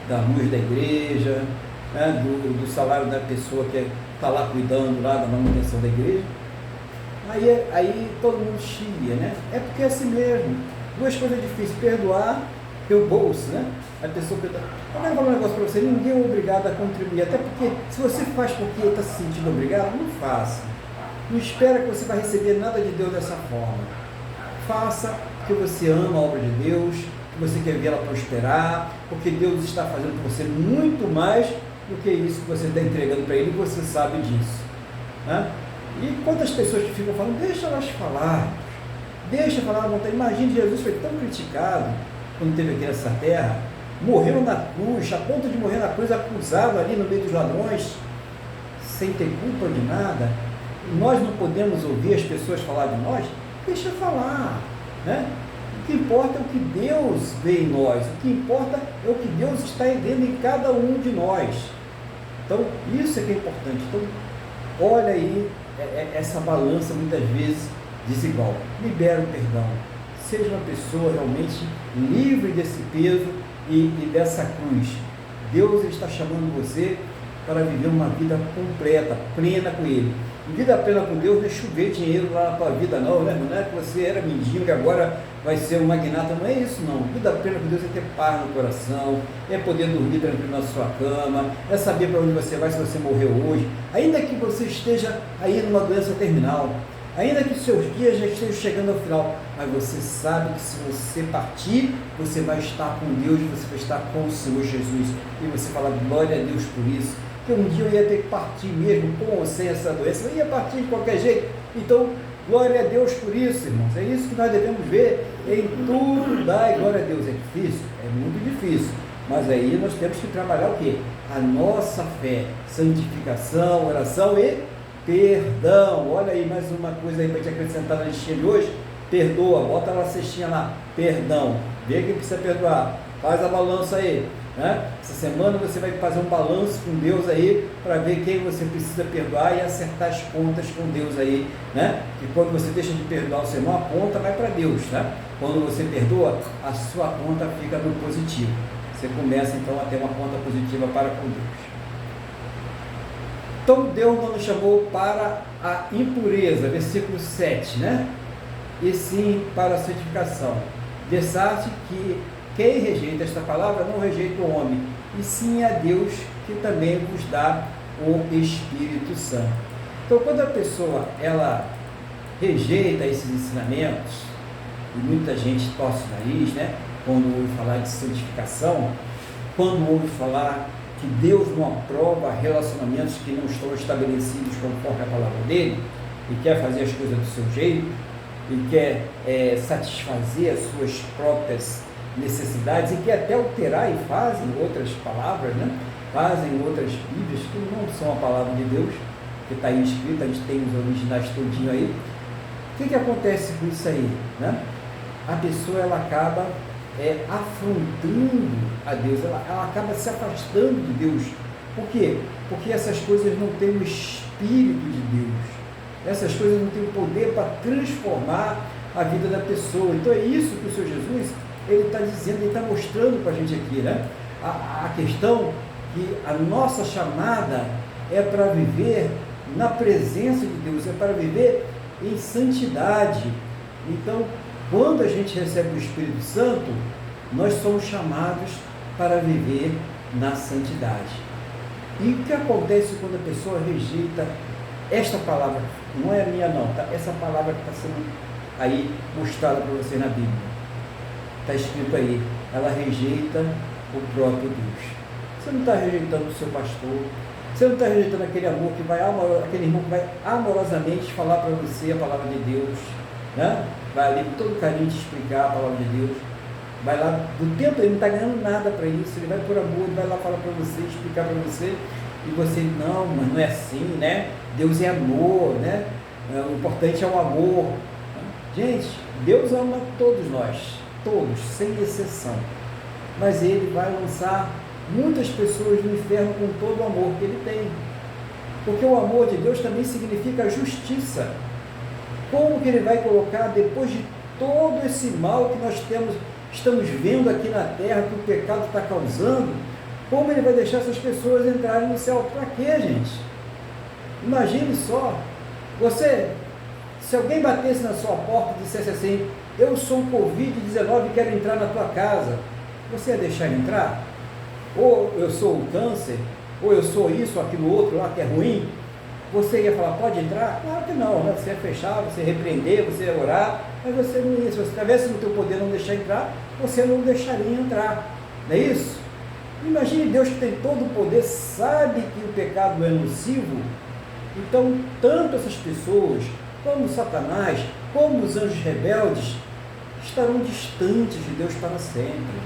da luz da igreja, do salário da pessoa que está lá cuidando lá da manutenção da igreja, aí todo mundo chia, né? É porque é assim mesmo. Duas coisas difíceis: perdoar e o bolso, né? A pessoa perdoa. Eu quero falar um negócio para você: ninguém é obrigado a contribuir, até porque se você faz porque está se sentindo obrigado, não faça. Não espera que você vai receber nada de Deus dessa forma. Faça porque você ama a obra de Deus, que você quer ver ela prosperar, porque Deus está fazendo por você muito mais do que isso que você está entregando para ele e você sabe disso. Né? E quantas pessoas que ficam falando, deixa elas falar, deixa falar à vontade. Imagine, Jesus foi tão criticado quando esteve aqui nessa terra, morreu na cruz, a ponto de morrer na cruz, acusado ali no meio dos ladrões, sem ter culpa de nada. E nós não podemos ouvir as pessoas falar de nós, deixa falar, né? O que importa é o que Deus vê em nós, o que importa é o que Deus está vendo em cada um de nós. Então, isso é que é importante. Então, olha aí essa balança muitas vezes desigual. Libera o perdão. Seja uma pessoa realmente livre desse peso e dessa cruz. Deus está chamando você para viver uma vida completa, plena com Ele. Vida plena com Deus não é chover dinheiro lá na tua vida, não, né? Não é que você era mendigo e agora vai ser um magnata, não é isso, não. Vida plena com Deus é ter paz no coração, é poder dormir tranquilo na sua cama, é saber para onde você vai se você morreu hoje, ainda que você esteja aí numa doença terminal, ainda que os seus dias já estejam chegando ao final, mas você sabe que se você partir, você vai estar com Deus, você vai estar com o Senhor Jesus, e você fala, glória a Deus por isso, que um dia eu ia ter que partir mesmo, com ou sem essa doença, eu ia partir de qualquer jeito. Então, glória a Deus por isso, irmãos. É isso que nós devemos ver. Em tudo dai glória a Deus. É difícil? É muito difícil. Mas aí nós temos que trabalhar o quê? A nossa fé, santificação, oração e perdão. Olha aí mais uma coisa aí para te acrescentar na listinha de hoje. Perdoa, bota lá a cestinha lá. Perdão. Vê quem precisa perdoar. Faz a balança aí. Né? Essa semana você vai fazer um balanço com Deus aí, para ver quem você precisa perdoar e acertar as contas com Deus aí, né? E quando você deixa de perdoar o seu irmão, a conta vai para Deus, tá? Quando você perdoa, a sua conta fica no positivo. Você começa então a ter uma conta positiva para com Deus. Então Deus não nos chamou para a impureza, versículo 7, né? E sim para a santificação. Dessaste que quem rejeita esta palavra não rejeita o homem, e sim a Deus, que também vos dá o Espírito Santo. Então, quando a pessoa ela rejeita esses ensinamentos, e muita gente torce o nariz, né? Quando ouve falar de santificação, quando ouve falar que Deus não aprova relacionamentos que não estão estabelecidos conforme a palavra dele, e quer fazer as coisas do seu jeito, e quer satisfazer as suas próprias necessidades, e que até alterar e fazem outras palavras, né? Fazem outras bíblias que não são a palavra de Deus, que está aí escrita, a gente tem os originais todinho aí. O que acontece com isso aí, né? A pessoa ela acaba afrontando a Deus, ela acaba se afastando de Deus. Por quê? Porque essas coisas não têm o Espírito de Deus, essas coisas não têm o poder para transformar a vida da pessoa. Então é isso que o Senhor Jesus ele está dizendo, ele está mostrando para a gente aqui, né? A questão que a nossa chamada é para viver na presença de Deus, é para viver em santidade. Então, quando a gente recebe o Espírito Santo, nós somos chamados para viver na santidade. E o que acontece quando a pessoa rejeita esta palavra? Não é minha não, tá? Essa palavra que está sendo aí mostrada para você na Bíblia. Está escrito aí, ela rejeita o próprio Deus. Você não está rejeitando o seu pastor, você não está rejeitando aquele amor que vai, aquele irmão que vai amorosamente falar para você a palavra de Deus, né? Vai ali com todo carinho te explicar a palavra de Deus, vai lá, do tempo ele não está ganhando nada para isso, ele vai por amor, ele vai lá falar para você, explicar para você, e você, não, mas não é assim, né? Deus é amor, né? O importante é o amor. Gente, Deus ama todos nós, todos, sem exceção, mas Ele vai lançar muitas pessoas no inferno com todo o amor que Ele tem, porque o amor de Deus também significa justiça. Como que Ele vai colocar, depois de todo esse mal que nós estamos vendo aqui na terra, que o pecado está causando, como Ele vai deixar essas pessoas entrarem no céu? Para quê, gente? Imagine só, se alguém batesse na sua porta e dissesse assim, eu sou um Covid-19 e quero entrar na tua casa, você ia deixar ele entrar? Ou eu sou o câncer, ou eu sou isso, aquilo outro lá que é ruim, você ia falar, pode entrar? Claro que não, né? Você ia fechar, você ia repreender, você ia orar, mas você não ia, se você tivesse no teu poder não deixar entrar, você não deixaria entrar, não é isso? Imagine Deus que tem todo o poder, sabe que o pecado é nocivo. Então, tanto essas pessoas, como Satanás, como os anjos rebeldes, estarão distantes de Deus para sempre.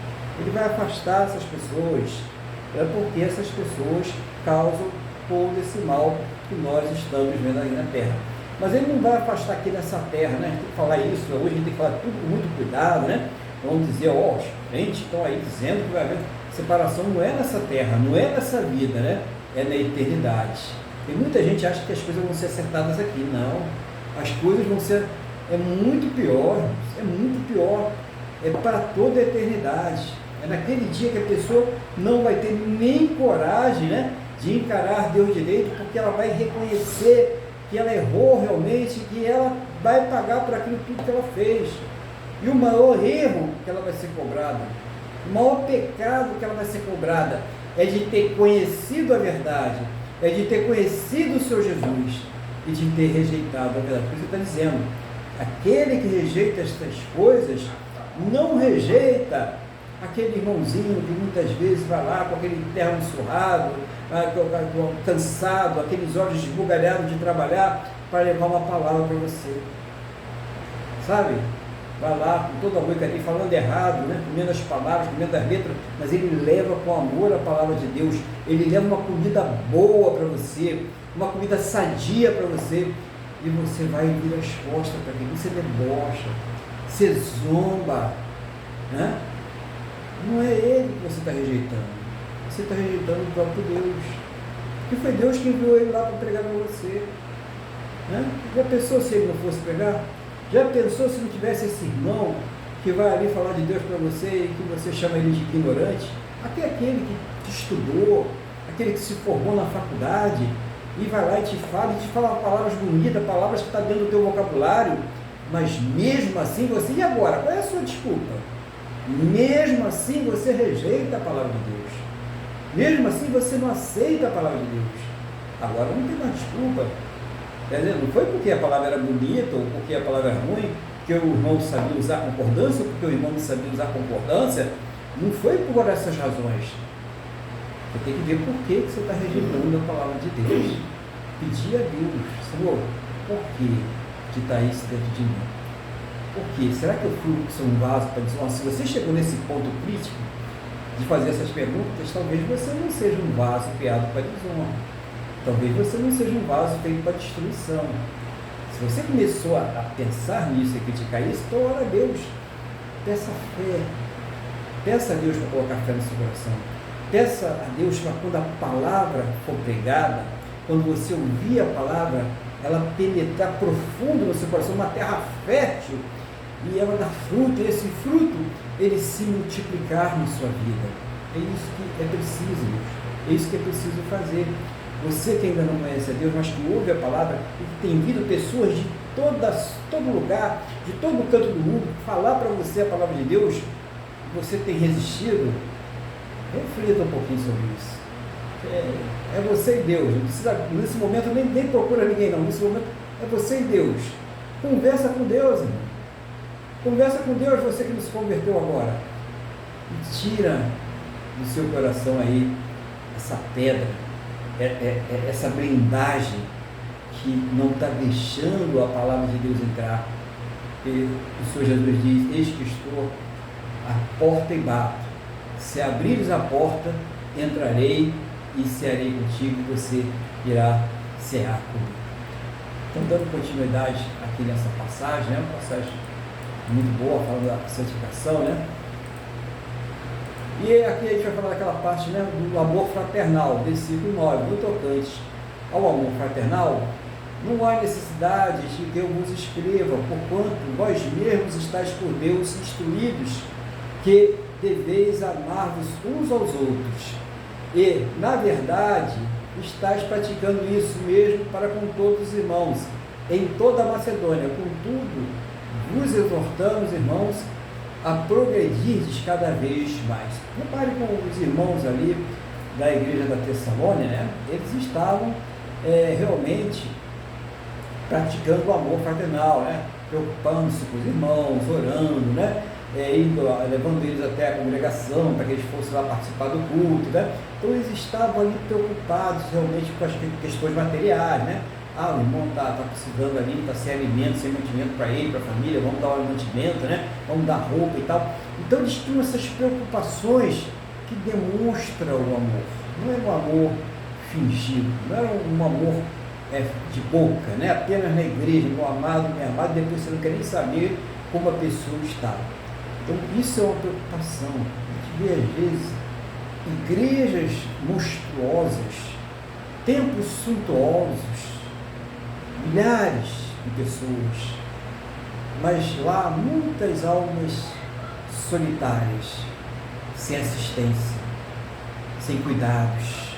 Ele vai afastar essas pessoas, porque essas pessoas causam todo esse mal que nós estamos vendo aí na terra. Mas ele não vai afastar aqui nessa terra, né? A gente tem que falar isso, hoje a gente tem que falar tudo com muito cuidado, né? Vamos dizer, os crentes estão aí dizendo que vai haver separação, não é nessa terra, não é nessa vida, né? É na eternidade. E muita gente acha que as coisas vão ser acertadas aqui. Não, as coisas vão ser, é muito pior, é para toda a eternidade. É naquele dia que a pessoa não vai ter nem coragem, né, de encarar Deus direito, porque ela vai reconhecer que ela errou realmente, que ela vai pagar por aquilo tudo que ela fez. E o maior erro que ela vai ser cobrada, o maior pecado que ela vai ser cobrada, é de ter conhecido a verdade, é de ter conhecido o seu Jesus e de ter rejeitado a verdade. Por isso ele está dizendo, aquele que rejeita estas coisas, não rejeita aquele irmãozinho que muitas vezes vai lá com aquele terno surrado, cansado, aqueles olhos esbugalhados de trabalhar para levar uma palavra para você. Sabe? Vai lá com toda a boca ali falando errado, né? Comendo as palavras, comendo as letras, mas ele leva com amor a palavra de Deus, ele leva uma comida boa para você, uma comida sadia para você, e você vai vir as costas para quem? Você debocha, você zomba, né? Não é ele que você está rejeitando, você está rejeitando o próprio Deus, que foi Deus que enviou ele lá para pregar para você, né? Já pensou se ele não fosse pregar? Já pensou se não tivesse esse irmão que vai ali falar de Deus para você e que você chama ele de ignorante? Até aquele que estudou, aquele que se formou na faculdade e vai lá e te fala palavras bonitas, palavras que estão dentro do teu vocabulário, mas mesmo assim você, e agora? Qual é a sua desculpa? Mesmo assim você rejeita a palavra de Deus, mesmo assim você não aceita a palavra de Deus. Agora não tem mais desculpa. Não foi porque a palavra era bonita ou porque a palavra era ruim, porque o irmão sabia usar concordância ou porque o irmão não sabia usar concordância. Não foi por essas razões. Você tem que ver por que você está rejeitando a palavra de Deus. Pedir a Deus, Senhor, por que está isso dentro de mim? Por quê? Será que eu fui um vaso para desonrar? Se você chegou nesse ponto crítico de fazer essas perguntas, talvez você não seja um vaso criado para desonra. Talvez você não seja um vaso feito para destruição. Se você começou a pensar nisso e criticar isso, então ora a Deus. Peça fé. Peça a Deus para colocar fé no seu coração. Peça a Deus para quando a palavra for pregada, quando você ouvir a palavra, ela penetrar profundo no seu coração, uma terra fértil, e ela dar fruto, e esse fruto, ele se multiplicar na sua vida. É isso que é preciso, Deus. É isso que é preciso fazer. Você que ainda não conhece a Deus, mas que ouve a palavra e que tem vindo pessoas de todo lugar, de todo canto do mundo, falar para você a palavra de Deus, você tem resistido, reflita um pouquinho sobre isso. É você e Deus, não precisa, nesse momento nem procura ninguém não, nesse momento é você e Deus. Conversa com Deus, irmão. Conversa com Deus, você que não se converteu agora. E tira do seu coração aí essa pedra, essa blindagem que não está deixando a palavra de Deus entrar. E o Senhor Jesus diz, eis que estou à porta e bato. Se abrires a porta, entrarei e cearei contigo, e você irá cear comigo. Então, dando continuidade aqui nessa passagem, né? Uma passagem muito boa, falando da santificação, né? E aqui a gente vai falar daquela parte, né, do amor fraternal, versículo 9, no tocante ao amor fraternal, não há necessidade de que eu vos escreva, porquanto vós mesmos estáis por Deus instruídos, que deveis amar-vos uns aos outros. E, na verdade, estáis praticando isso mesmo para com todos os irmãos, em toda a Macedônia. Contudo, vos exortamos, irmãos, a progredirdes cada vez mais. Repare com os irmãos ali da igreja da Tessalônia, né? Eles estavam realmente praticando o amor fraternal, né? Preocupando-se com os irmãos, orando, né? levando eles até a congregação, para que eles fossem lá participar do culto, né? Então eles estavam ali preocupados realmente com as questões materiais, né? O irmão está precisando ali, está sem alimento, sem mantimento para ele, para a família, vamos dar o mantimento, né? Vamos dar roupa e tal. Então eles tinham essas preocupações que demonstram o amor. Não é um amor fingido, não é um amor de boca, né? Apenas na igreja, meu amado, minha amada, depois você não quer nem saber como a pessoa está. Então isso é uma preocupação. A gente vê às vezes igrejas monstruosas, templos suntuosos, milhares de pessoas, mas lá muitas almas solitárias, sem assistência, sem cuidados.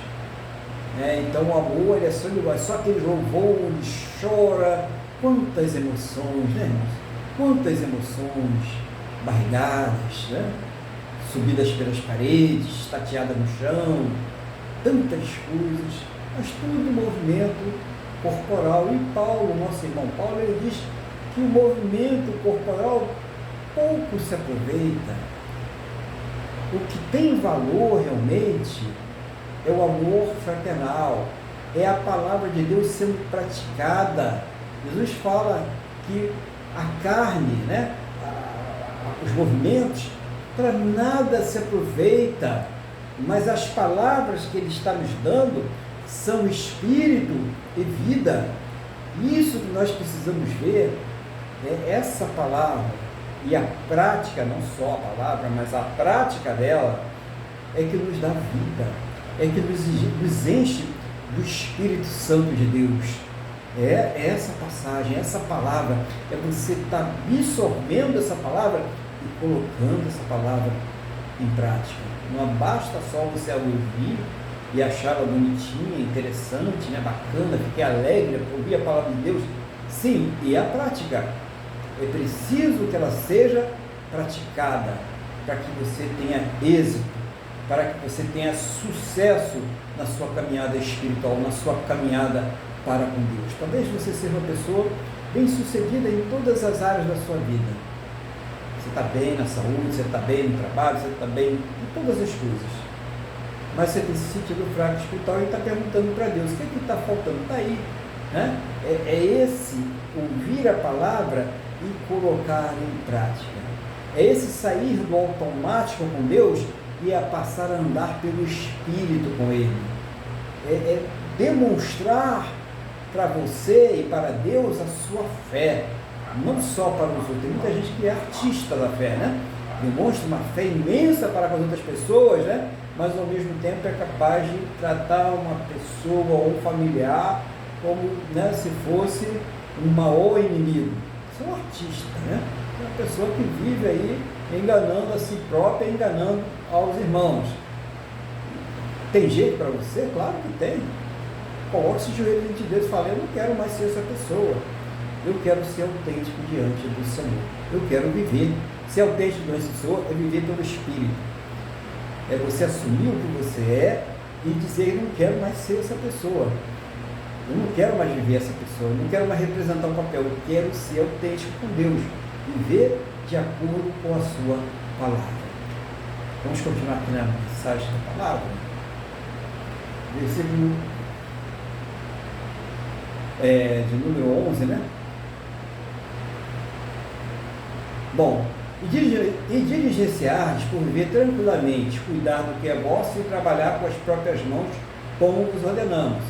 Então o amor é só aquele louvor, ele chora, quantas emoções, né, irmãos? Quantas emoções barrigadas, né? Subidas pelas paredes, tateadas no chão, tantas coisas, mas tudo movimento corporal. E Paulo, nosso irmão Paulo, ele diz que o movimento corporal pouco se aproveita. O que tem valor realmente é o amor fraternal, é a palavra de Deus sendo praticada. Jesus fala que a carne, né, os movimentos, para nada se aproveita, mas as palavras que ele está nos dando são espírito e vida. Isso que nós precisamos ver é essa palavra, e a prática, não só a palavra, mas a prática dela é que nos dá vida, é que nos enche do Espírito Santo de Deus. É essa passagem, essa palavra, é você estar absorvendo essa palavra e colocando essa palavra em prática. Não basta só você ouvir e achar ela bonitinha, interessante, né, bacana, fiquei alegre por ouvir a palavra de Deus. Sim, e a prática. É preciso que ela seja praticada para que você tenha êxito, para que você tenha sucesso na sua caminhada espiritual, na sua caminhada para com Deus. Talvez você seja uma pessoa bem-sucedida em todas as áreas da sua vida. Você está bem na saúde, você está bem no trabalho, você está bem em todas as coisas. Mas você tem se sentido fraco espiritual e está perguntando para Deus, o que está faltando? Está aí. Né? É esse ouvir a palavra e colocar em prática. É esse sair do automático com Deus e a passar a andar pelo Espírito com Ele. É demonstrar para você e para Deus a sua fé, não só para os outros. Tem muita gente que é artista da fé, né? Demonstra uma fé imensa para com as outras pessoas, né? Mas ao mesmo tempo é capaz de tratar uma pessoa ou um familiar como, né, se fosse um mau inimigo. Isso é um artista, né? É uma pessoa que vive aí enganando a si própria, enganando aos irmãos. Tem jeito para você? Claro que tem. Coloque-se de joelho diante de Deus e fale, eu não quero mais ser essa pessoa. Eu quero ser autêntico diante do Senhor. Eu quero viver. Ser autêntico diante do Senhor é viver pelo Espírito. É você assumir o que você é e dizer, eu não quero mais ser essa pessoa. Eu não quero mais viver essa pessoa. Eu não quero mais representar um papel. Eu quero ser autêntico com Deus. Viver de acordo com a sua palavra. Vamos continuar aqui na mensagem da palavra. Versículo de número 11, né? Bom, e diligenciardes por viver tranquilamente, cuidar do que é vosso e trabalhar com as próprias mãos, como vos ordenamos,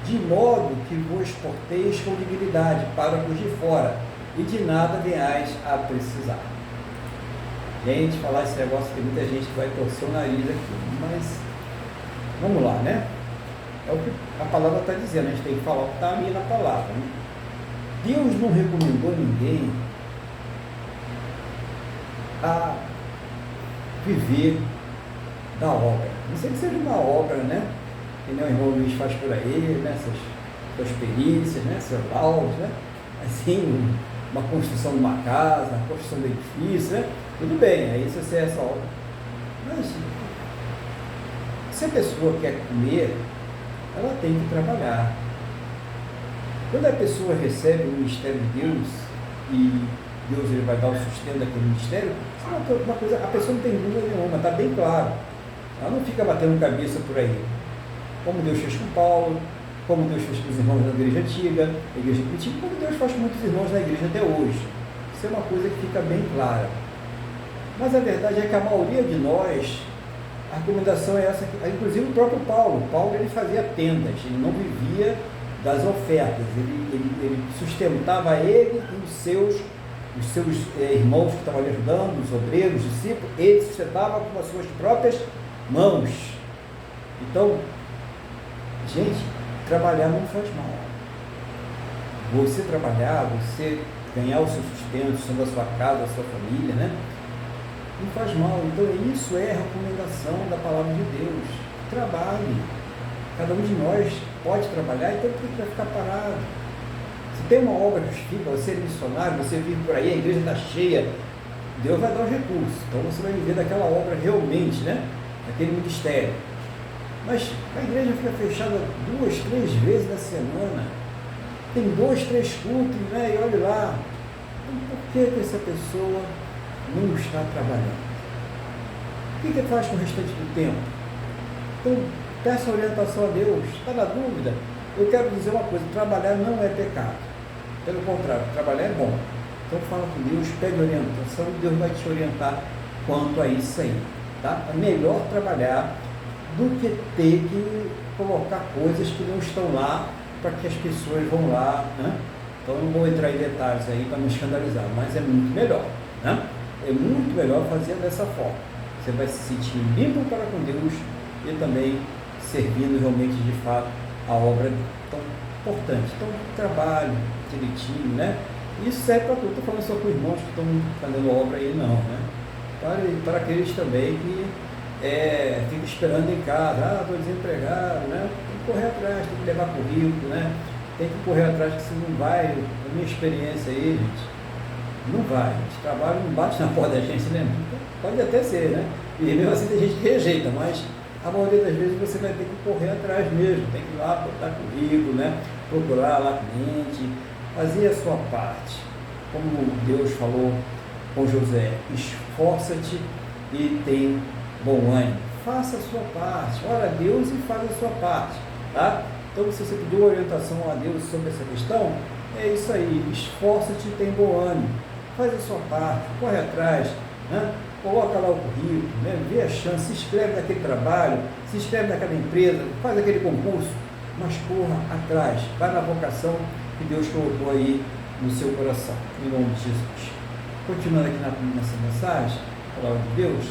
de modo que vos porteis com dignidade para os de fora, e de nada venhais a precisar. Gente, falar esse negócio, tem muita gente que vai torcer o nariz aqui, mas vamos lá, né? É o que a palavra está dizendo, a gente tem que falar o que está ali na palavra, né? Deus não recomendou ninguém a viver da obra. Não sei que seja uma obra, né? Que nem o irmão Luiz faz por aí, né? Suas perícias, né? Seus laudos, né? Assim, uma construção de uma casa, uma construção de edifício, né? Tudo bem, aí se você é essa obra. Mas se a pessoa quer comer, ela tem que trabalhar. Quando a pessoa recebe o ministério de Deus e Deus ele vai dar o sustento daquele ministério, uma coisa, a pessoa não tem dúvida nenhuma, está bem claro. Ela não fica batendo cabeça por aí. Como Deus fez com Paulo, como Deus fez com os irmãos da igreja antiga, a igreja primitiva, como Deus faz com muitos irmãos da igreja até hoje. Isso é uma coisa que fica bem clara. Mas a verdade é que a maioria de nós, a recomendação é essa, inclusive o próprio Paulo. Paulo ele fazia tendas, ele não vivia das ofertas, ele sustentava ele e os seus irmãos que estavam ali ajudando, os obreiros, os discípulos, ele sustentava com as suas próprias mãos. Então, gente, trabalhar não faz mal. Você trabalhar, você ganhar o seu sustento, sustento da sua casa, da sua família, né? Não faz mal. Então, isso é a recomendação da palavra de Deus. Trabalhe. Cada um de nós pode trabalhar, então por que vai ficar parado? Se tem uma obra justifica, você é missionário, você vive por aí, a igreja está cheia, Deus vai dar os recursos. Então você vai viver daquela obra realmente, né? Daquele ministério. Mas a igreja fica fechada 2, 3 vezes na semana. Tem 2, 3 cultos, né? E olha lá. Então, por que essa pessoa não está trabalhando? O que faz com o restante do tempo? Então, peça orientação a Deus. Está na dúvida? Eu quero dizer uma coisa, trabalhar não é pecado. Pelo contrário, trabalhar é bom. Então fala com Deus, pede orientação e Deus vai te orientar quanto a isso aí. Tá? É melhor trabalhar do que ter que colocar coisas que não estão lá para que as pessoas vão lá, né? Então eu não vou entrar em detalhes aí para não escandalizar, mas é muito melhor, né? É muito melhor fazer dessa forma. Você vai se sentir limpo para com Deus e também servindo realmente de fato a obra tão importante. Então trabalho direitinho, né? Isso serve para tudo. Estou falando só com irmãos que estão fazendo obra aí, não, né? Para aqueles também que ficam esperando em casa, estou desempregado, né? Tem que correr atrás, tem que levar currículo, né? Tem que correr atrás, que você não vai, a minha experiência aí, gente, não vai. Esse trabalho não bate na porta da gente, né? Pode até ser, né? E mesmo assim tem gente que rejeita, mas a maioria das vezes você vai ter que correr atrás mesmo, tem que ir lá botar currículo, né? Procurar lá cliente, fazer a sua parte. Como Deus falou com José, esforça-te e tem bom ânimo. Faça a sua parte, ora a Deus e faça a sua parte, tá? Então, se você pediu orientação a Deus sobre essa questão, é isso aí, esforça-te e tem bom ânimo. Faz a sua parte, corre atrás, né? Coloca lá o currículo, né? Vê a chance, se inscreve naquele trabalho, se inscreve naquela empresa, faz aquele concurso, mas corra atrás, vai na vocação que Deus colocou aí no seu coração, em nome de Jesus. Continuando aqui nessa mensagem, a palavra de Deus,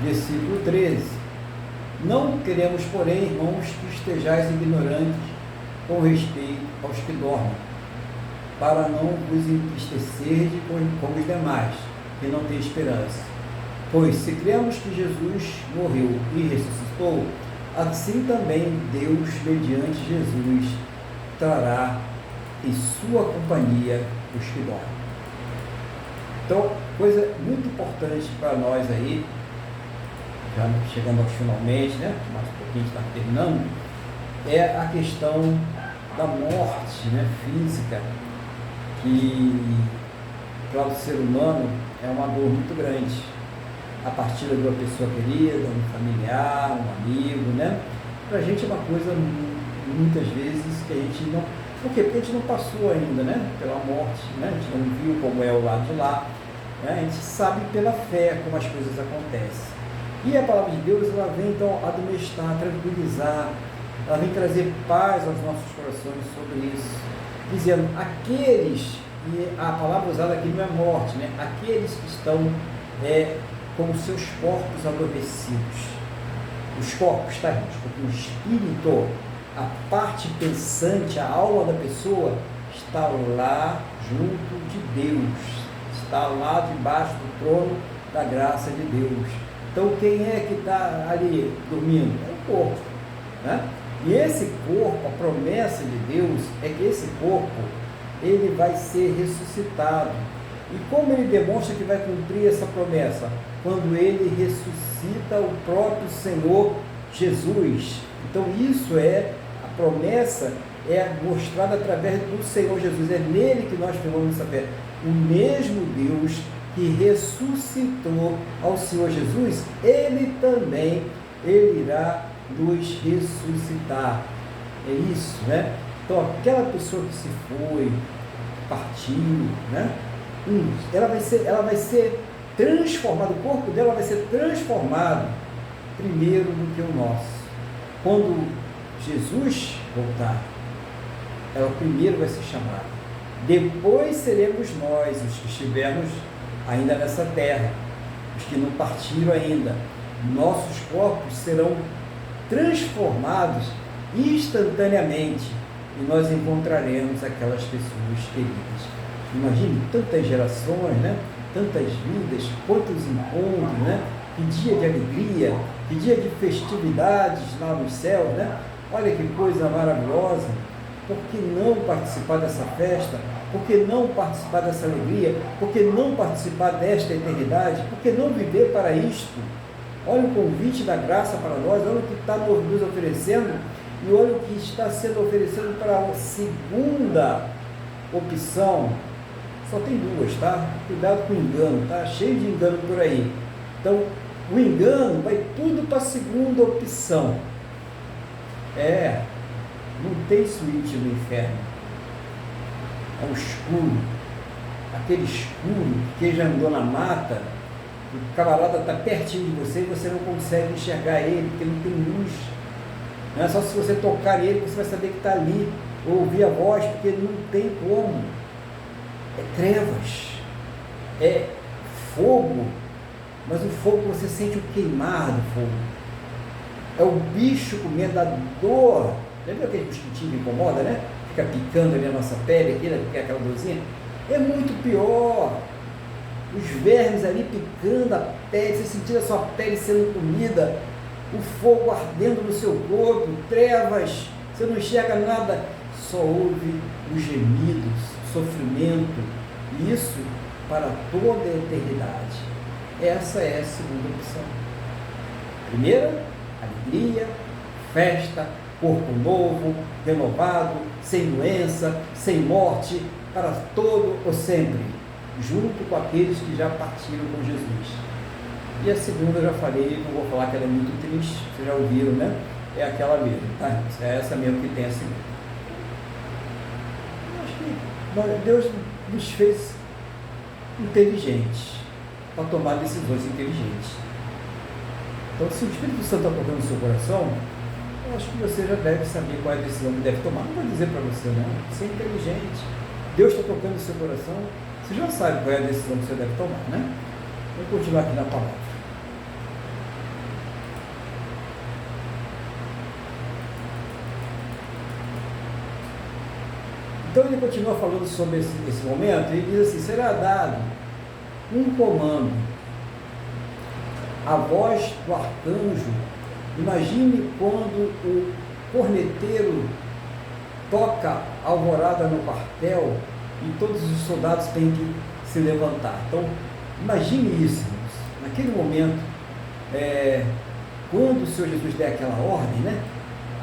versículo 13: não queremos, porém, irmãos, que estejais ignorantes com respeito aos que dormem, para não vos entristecerdes como os demais, que não têm esperança. Pois, se cremos que Jesus morreu e ressuscitou, assim também Deus, mediante Jesus, trará em sua companhia os que dormem. Então, coisa muito importante para nós aí, já chegando aos finalmente, né? Mais um pouquinho está terminando, é a questão da morte, né? Física, que para o ser humano é uma dor muito grande. A partida de uma pessoa querida, um familiar, um amigo, né? Para a gente é uma coisa, muitas vezes, que a gente não... Por quê? Porque a gente não passou ainda, né? Pela morte, né? A gente não viu como é o lado de lá, né? A gente sabe pela fé como as coisas acontecem. E a palavra de Deus, ela vem então admoestar, tranquilizar, ela vem trazer paz aos nossos corações sobre isso, dizendo, aqueles, e a palavra usada aqui não é morte, né? Aqueles que estão com os seus corpos adormecidos. Os corpos, tá, irmãos? Porque o espírito, a parte pensante, a alma da pessoa, está lá junto de Deus, está lá debaixo do trono da graça de Deus. Então, quem é que está ali dormindo? É o corpo, né? E esse corpo, a promessa de Deus é que esse corpo, ele vai ser ressuscitado. E como ele demonstra que vai cumprir essa promessa? Quando ele ressuscita o próprio Senhor Jesus. Então, isso é a promessa é mostrada através do Senhor Jesus. É nele que nós firmamos essa fé. O mesmo Deus que ressuscitou ao Senhor Jesus, Ele também, Ele irá nos ressuscitar. É isso, né? Então, aquela pessoa que se foi, partiu, né? Ela vai ser transformada, o corpo dela vai ser transformado primeiro do que o nosso. Quando Jesus voltar, ela primeiro vai ser chamada. Depois seremos nós, os que estivermos ainda nessa terra, os que não partiram ainda. Nossos corpos serão transformados instantaneamente e nós encontraremos aquelas pessoas queridas. Imagine tantas gerações, né? Tantas vidas, quantos encontros, né? Que dia de alegria, que dia de festividades lá no céu, né? Olha que coisa maravilhosa. Por que não participar dessa festa? Por que não participar dessa alegria? Por que não participar desta eternidade? Por que não viver para isto? Olha o convite da graça para nós, olha o que está nos oferecendo e olha o que está sendo oferecido para a segunda opção. Só tem duas, tá? Cuidado com o engano, tá? Cheio de engano por aí. Então, o engano vai tudo para a segunda opção. Não tem suíte no inferno. É um escuro. Aquele escuro, quem já andou na mata, o camarada está pertinho de você e você não consegue enxergar ele, porque não tem luz. Não é só se você tocar nele, você vai saber que está ali, ou ouvir a voz, porque não tem como. É trevas, é fogo, mas o fogo você sente o queimar do fogo. É o bicho comendo a dor. Lembra aquele mosquitinho que incomoda, né? Fica picando ali a nossa pele, aquela dorzinha? É muito pior. Os vermes ali picando a pele, você sentir a sua pele sendo comida, o fogo ardendo no seu corpo, trevas, você não enxerga nada, só ouve os gemidos, sofrimento, e isso para toda a eternidade. Essa é a segunda opção. Primeira, alegria, festa, corpo novo, renovado, sem doença, sem morte, para todo ou sempre, junto com aqueles que já partiram com Jesus. E a segunda, eu já falei, não vou falar que ela é muito triste, vocês já ouviram, né? É aquela mesmo, tá? É essa mesmo que tem a segunda. Deus nos fez inteligentes para tomar decisões inteligentes. Então, se o Espírito Santo está tocando no seu coração, eu acho que você já deve saber qual é a decisão que deve tomar. Não vou dizer para você, não. Você é inteligente. Deus está tocando no seu coração. Você já sabe qual é a decisão que você deve tomar, né? Vamos continuar aqui na palavra. Então ele continua falando sobre esse momento e diz assim: será dado um comando, a voz do arcanjo. Imagine quando o corneteiro toca a alvorada no quartel e todos os soldados têm que se levantar. Então imagine isso, irmãos. Naquele momento, quando o Senhor Jesus der aquela ordem, né?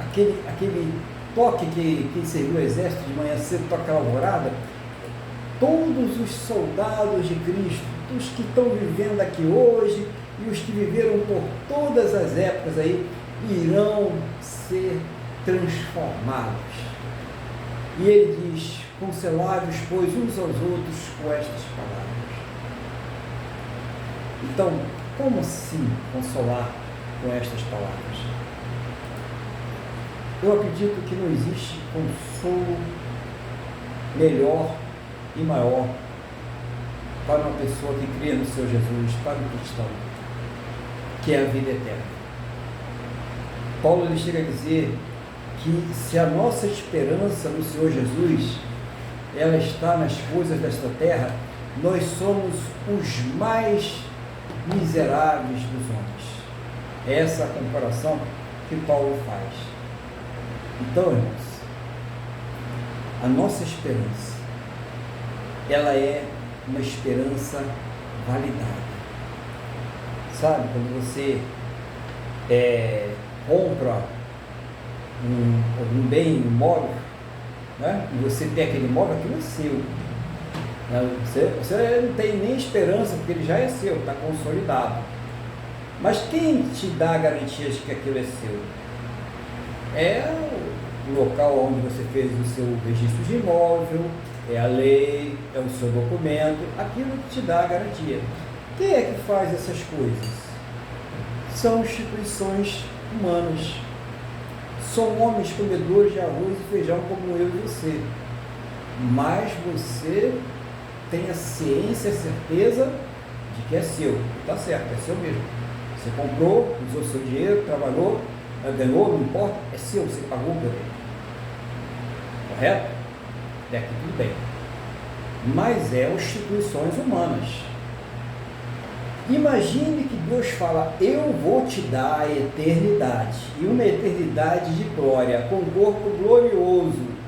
Aquele toque que quem serviu o exército de manhã cedo toca aquela alvorada, todos os soldados de Cristo, os que estão vivendo aqui hoje e os que viveram por todas as épocas aí, irão ser transformados. E ele diz: consolai-vos, pois, uns aos outros com estas palavras. Então, como assim consolar com estas palavras? Eu acredito que não existe consolo melhor e maior para uma pessoa que crê no Senhor Jesus, para o cristão, que é a vida eterna. Paulo ele chega a dizer que se a nossa esperança no Senhor Jesus ela está nas coisas desta terra, nós somos os mais miseráveis dos homens. Essa é a comparação que Paulo faz. Então, irmãos, a nossa esperança, ela é uma esperança validada. Sabe, quando você compra um bem imóvel, né? E você tem aquele imóvel, aquilo é seu. Você não tem nem esperança, porque ele já é seu, está consolidado. Mas quem te dá a garantia de que aquilo é seu? É o local onde você fez o seu registro de imóvel, é a lei, é o seu documento, aquilo que te dá a garantia. Quem é que faz essas coisas? São instituições humanas. São homens comedores de arroz e feijão como eu e você. Mas você tem a ciência, a certeza de que é seu. Está certo, é seu mesmo. Você comprou, usou seu dinheiro, trabalhou, ganhou, não importa, é seu, você pagou por ele. Correto? Até aqui tudo bem. Mas é instituições humanas. Imagine que Deus fala, eu vou te dar a eternidade, e uma eternidade de glória, com corpo glorioso.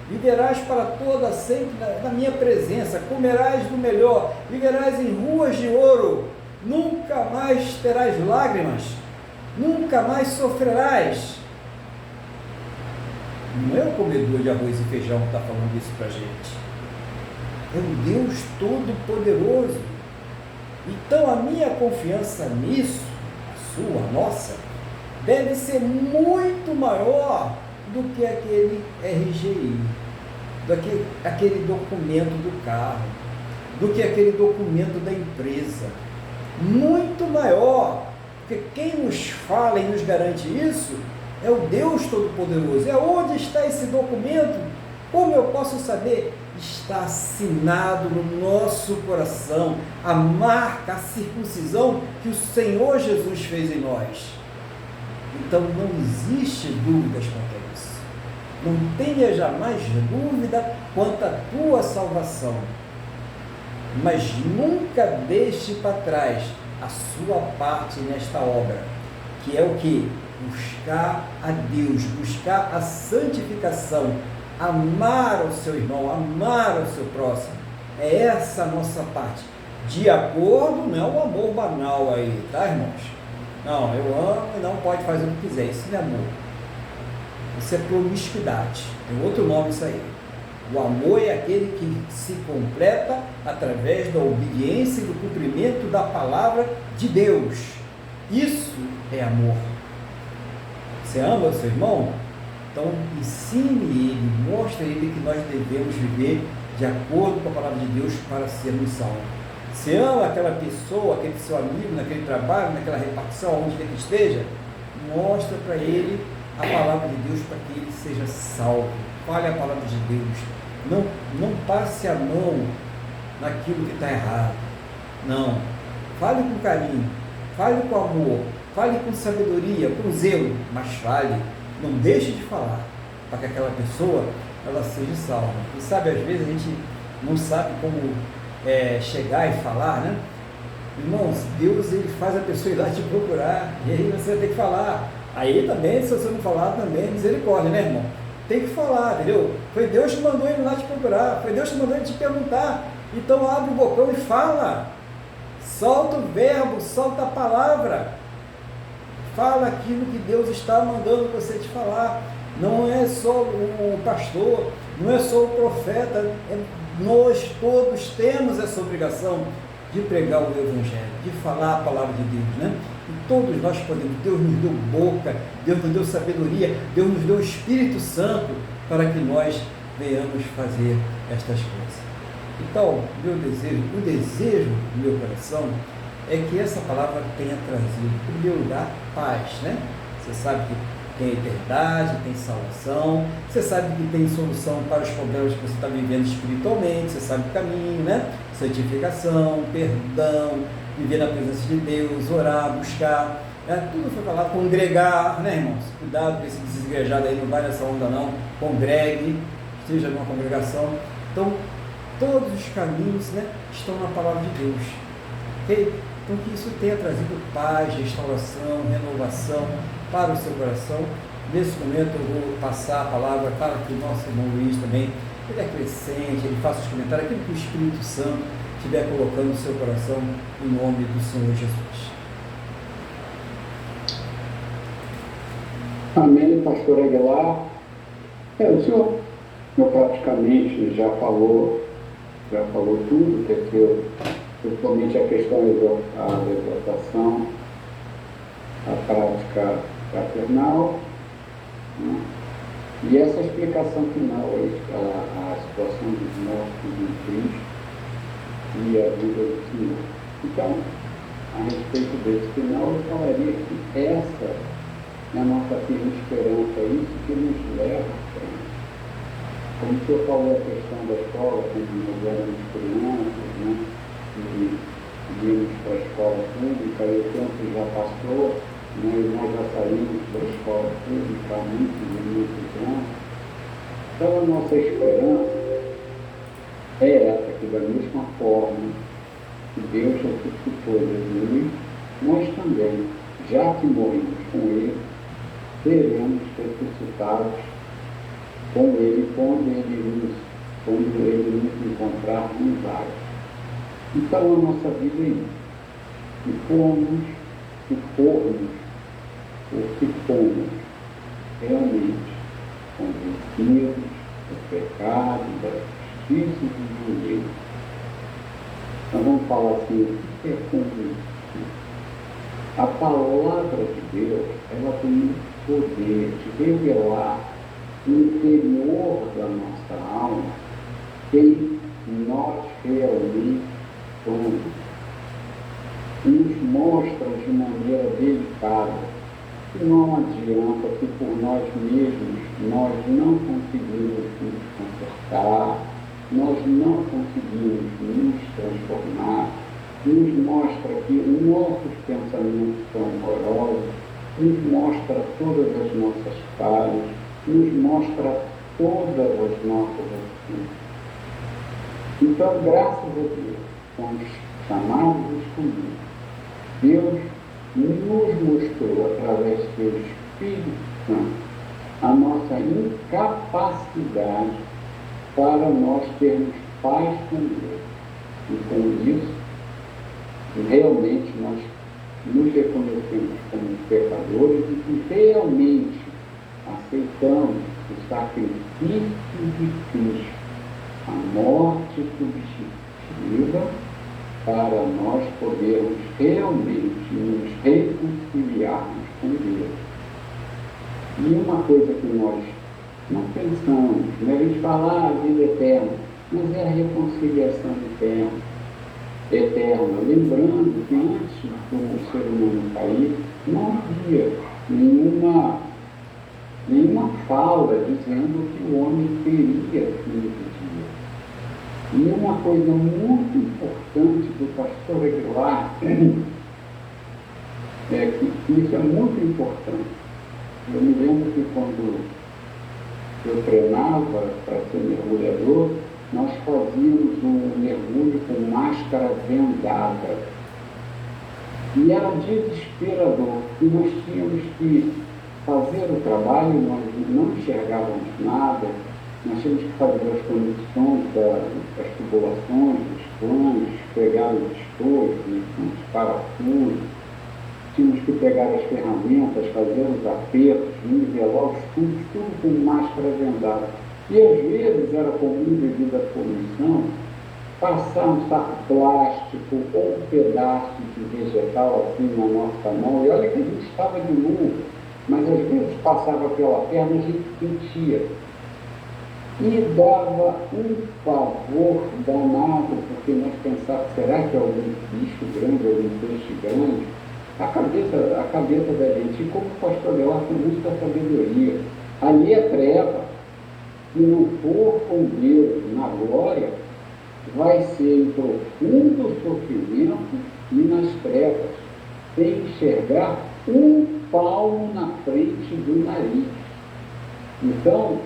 Viverás para toda sempre na minha presença, comerás do melhor, viverás em ruas de ouro, nunca mais terás lágrimas, nunca mais sofrerás. Não é o comedor de arroz e feijão que está falando isso para a gente. É o Deus Todo-Poderoso. Então a minha confiança nisso, a sua, a nossa, deve ser muito maior do que aquele RGI, aquele documento do carro, do que aquele documento da empresa. Muito maior, porque quem nos fala e nos garante isso é o Deus Todo-Poderoso. É onde está esse documento? Como eu posso saber? Está assinado no nosso coração a marca, a circuncisão que o Senhor Jesus fez em nós. Então não existe dúvidas quanto a isso. Não tenha jamais dúvida quanto à tua salvação. Mas nunca deixe para trás a sua parte nesta obra, que é o que? Buscar a Deus, buscar a santificação, amar o seu irmão, amar o seu próximo. É essa a nossa parte. De acordo, não é um amor banal aí, tá, irmãos? Não, eu amo e não pode fazer o que quiser. Isso não é amor. Isso é promiscuidade. Tem outro nome isso aí. O amor é aquele que se completa através da obediência e do cumprimento da palavra de Deus. Isso é amor. Você ama o seu irmão? Então ensine ele, mostre a ele que nós devemos viver de acordo com a palavra de Deus para sermos salvos. Você ama aquela pessoa, aquele seu amigo, naquele trabalho, naquela repartição, onde quer que esteja, mostra para ele a palavra de Deus para que ele seja salvo. Fale a palavra de Deus. Não passe a mão naquilo que está errado. Não. Fale com carinho, fale com amor, fale com sabedoria, com zelo, mas fale. Não deixe de falar, para que aquela pessoa ela seja salva. E sabe, às vezes a gente não sabe como chegar e falar, né? Irmãos, Deus ele faz a pessoa ir lá te procurar, e aí você vai ter que falar. Aí também, se você não falar, também é misericórdia, né, irmão? Tem que falar, entendeu? Foi Deus que mandou ele lá te procurar, foi Deus que mandou ele te perguntar. Então abre o bocão e fala. Solta o verbo, solta a palavra. Fala aquilo que Deus está mandando você te falar. Não é só o pastor, não é só o profeta, nós todos temos essa obrigação de pregar o Evangelho, de falar a palavra de Deus, né? E todos nós podemos. Deus nos deu boca, Deus nos deu sabedoria, Deus nos deu o Espírito Santo para que nós venhamos fazer estas coisas. Então, o desejo do meu coração é que essa palavra tenha trazido, em primeiro lugar, paz, né? Você sabe que tem eternidade, tem salvação, você sabe que tem solução para os problemas que você está vivendo espiritualmente, você sabe o caminho, né? Santificação, perdão, viver na presença de Deus, orar, buscar, né? Tudo foi falado, congregar, né, irmãos? Cuidado com esse desigrejado aí, não vai nessa onda não, congregue, esteja numa congregação. Então, todos os caminhos, né, estão na palavra de Deus, ok? Então, que isso tenha trazido paz, restauração, renovação para o seu coração. Nesse momento, eu vou passar a palavra para que o nosso irmão Luiz também, ele acrescente, ele faça os comentários, aquilo que o Espírito Santo estiver colocando no seu coração, em nome do Senhor Jesus. Amém, pastor Aguilar. O senhor Eu praticamente já falou tudo, teceu principalmente a questão da exortação, a prática fraternal, né? E essa explicação final aí, a situação dos mortos em Cristo e a vida do Senhor. Então, a respeito desse final, eu falaria que essa é a nossa firme esperança, é isso que nos leva à frente. Como o senhor falou a questão da escola, quando nós éramos crianças, né? E íamos para a escola pública, e o tempo já passou, né? E nós já saímos da escola pública há muitos anos. Então a nossa esperança é essa, que da mesma forma que Deus ressuscitou Jesus, nós também, já que morremos com Ele, seremos ressuscitados com Ele quando Ele nos encontrar nos ares. Então a nossa vida é isso. Se formos realmente convencidos do pecado, da justiça e do direito. Nós vamos falar assim, o que é convencido? A palavra de Deus, ela tem o poder de revelar no interior da nossa alma quem nós realmente somos. Nos mostra de maneira delicada que não adianta, que por nós mesmos nós não conseguimos nos consertar, nós não conseguimos nos transformar. Nos mostra que os nossos pensamentos são horrorosos, nos mostra todas as nossas falhas, nos mostra todas as nossas atitudes. Então, graças a Deus, somos chamados e escolhidos. Deus nos mostrou, através do seu Espírito Santo, a nossa incapacidade para nós termos paz com Deus. E com isso, realmente nós nos reconhecemos como pecadores e que realmente aceitamos o sacrifício de Cristo, a morte substitutiva, para nós podermos realmente nos reconciliarmos com Deus. E uma coisa que nós não pensamos, né? A gente fala a vida eterna, mas é a reconciliação eterna, lembrando que antes do ser humano cair, não havia nenhuma fala dizendo que o homem teria fim de dia. E uma coisa muito importante do pastor Aguilar é que isso é muito importante. Eu me lembro que quando eu treinava para ser mergulhador, nós fazíamos um mergulho com máscara vendada. E era desesperador, e nós tínhamos que fazer o trabalho, nós não enxergávamos nada, nós tínhamos que fazer as conexões das tubulações, dos planos, pegar os estojos, os parafusos, tínhamos que pegar as ferramentas, fazer os apertos, nivelar os tubos, tudo com máscara vendada. E às vezes era comum, devido à poluição, passar um saco plástico ou um pedaço de vegetal assim na nossa mão, e olha que a gente estava de luva, mas às vezes passava pela perna e a gente sentia. E dava um pavor danado, porque nós pensávamos, será que é algum bicho grande, algum peixe grande? A cabeça da gente, e como o pastor Leão tem muita sabedoria, ali é treva. Se não for com Deus na glória, vai ser em profundo sofrimento e nas trevas, sem enxergar um palmo na frente do nariz. Então,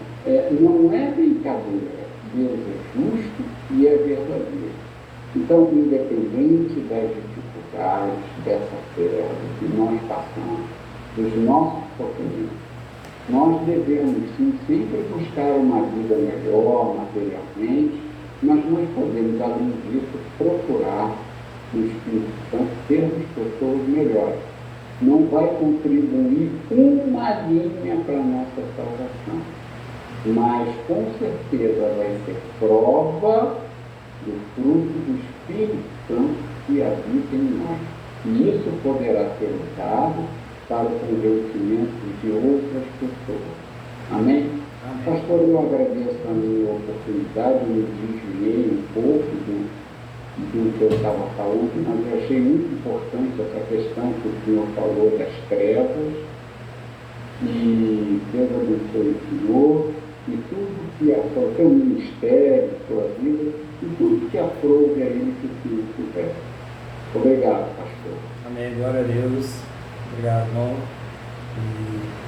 não é brincadeira. Deus é justo e é verdadeiro. Então, independente das dificuldades dessa terra que nós passamos, dos nossos sofrimentos, nós devemos sim sempre buscar uma vida melhor materialmente, mas nós podemos, além disso, procurar no Espírito Santo sermos pessoas melhores. Não vai contribuir uma linha para a nossa salvação, mas com certeza vai ser prova do fruto do Espírito Santo que habita em nós. E isso poderá ser usado para o convencimento de outras pessoas. Amém? Amém. Pastor, eu agradeço a minha oportunidade, me desviei um pouco do que eu estava falando, mas eu achei muito importante essa questão que o senhor falou das trevas, e Deus abençoe o senhor, e tudo que o seu ministério, sua vida, e tudo que aprouve a ele que o senhor tiver. Obrigado, pastor. Amém. Glória a Deus. Obrigado, irmão. E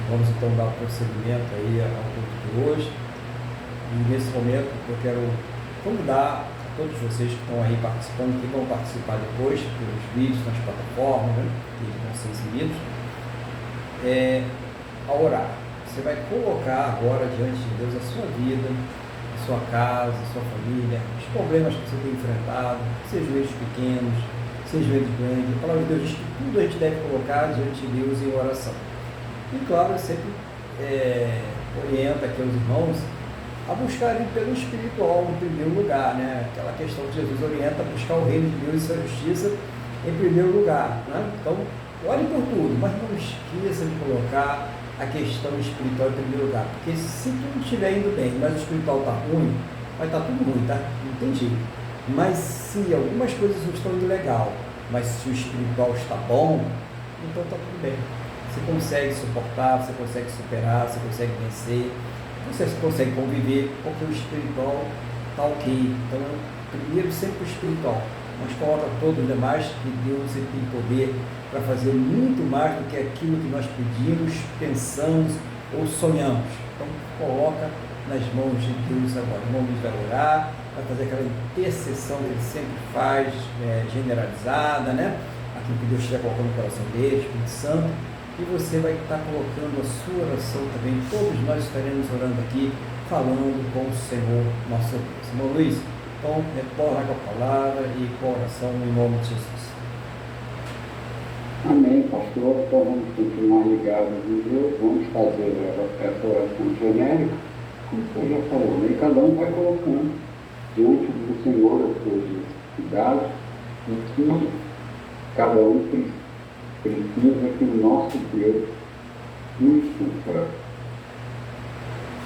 vamos então dar prosseguimento aí ao culto de hoje. E nesse momento eu quero convidar a todos vocês que estão aí participando, que vão participar depois pelos vídeos nas plataformas, né, que vão ser exibidos, a orar. Você vai colocar agora diante de Deus a sua vida, a sua casa, a sua família, os problemas que você tem enfrentado, sejam eles pequenos, sejam eles grandes. A palavra de Deus diz que tudo a gente deve colocar diante de Deus em oração. E claro, eu sempre oriento aqui aos irmãos a buscarem pelo espiritual em primeiro lugar, né? Aquela questão que Jesus orienta a buscar o reino de Deus e sua justiça em primeiro lugar, né? Então, ore por tudo, mas não esqueça de colocar a questão espiritual em primeiro lugar, porque se tudo estiver indo bem, mas o espiritual está ruim, vai estar tudo ruim, tá? Não tem jeito. Mas se algumas coisas não estão indo legal, mas se o espiritual está bom, então está tudo bem. Você consegue suportar, você consegue superar, você consegue vencer, você consegue conviver, porque o espiritual está ok. Então, primeiro sempre o espiritual, mas coloca todos os demais, que Deus ele tem poder para fazer muito mais do que aquilo que nós pedimos, pensamos ou sonhamos. Então, coloca nas mãos de Deus agora. O irmão Luiz vai orar, vai fazer aquela intercessão que ele sempre faz, generalizada, né? Aquilo que Deus estiver colocando no coração dele, Espírito Santo. E você vai estar colocando a sua oração também. Todos nós estaremos orando aqui, falando com o Senhor, nosso Deus. Irmão Luiz, então, retorna com a palavra e com a oração em nome de Jesus. Amém, pastor. Então vamos continuar ligados em Deus, vamos fazer essa oração genérica, como o senhor já falou, né? E cada um vai colocando diante do Senhor as suas necessidades, e que cada um precisa que o nosso Deus nos supra.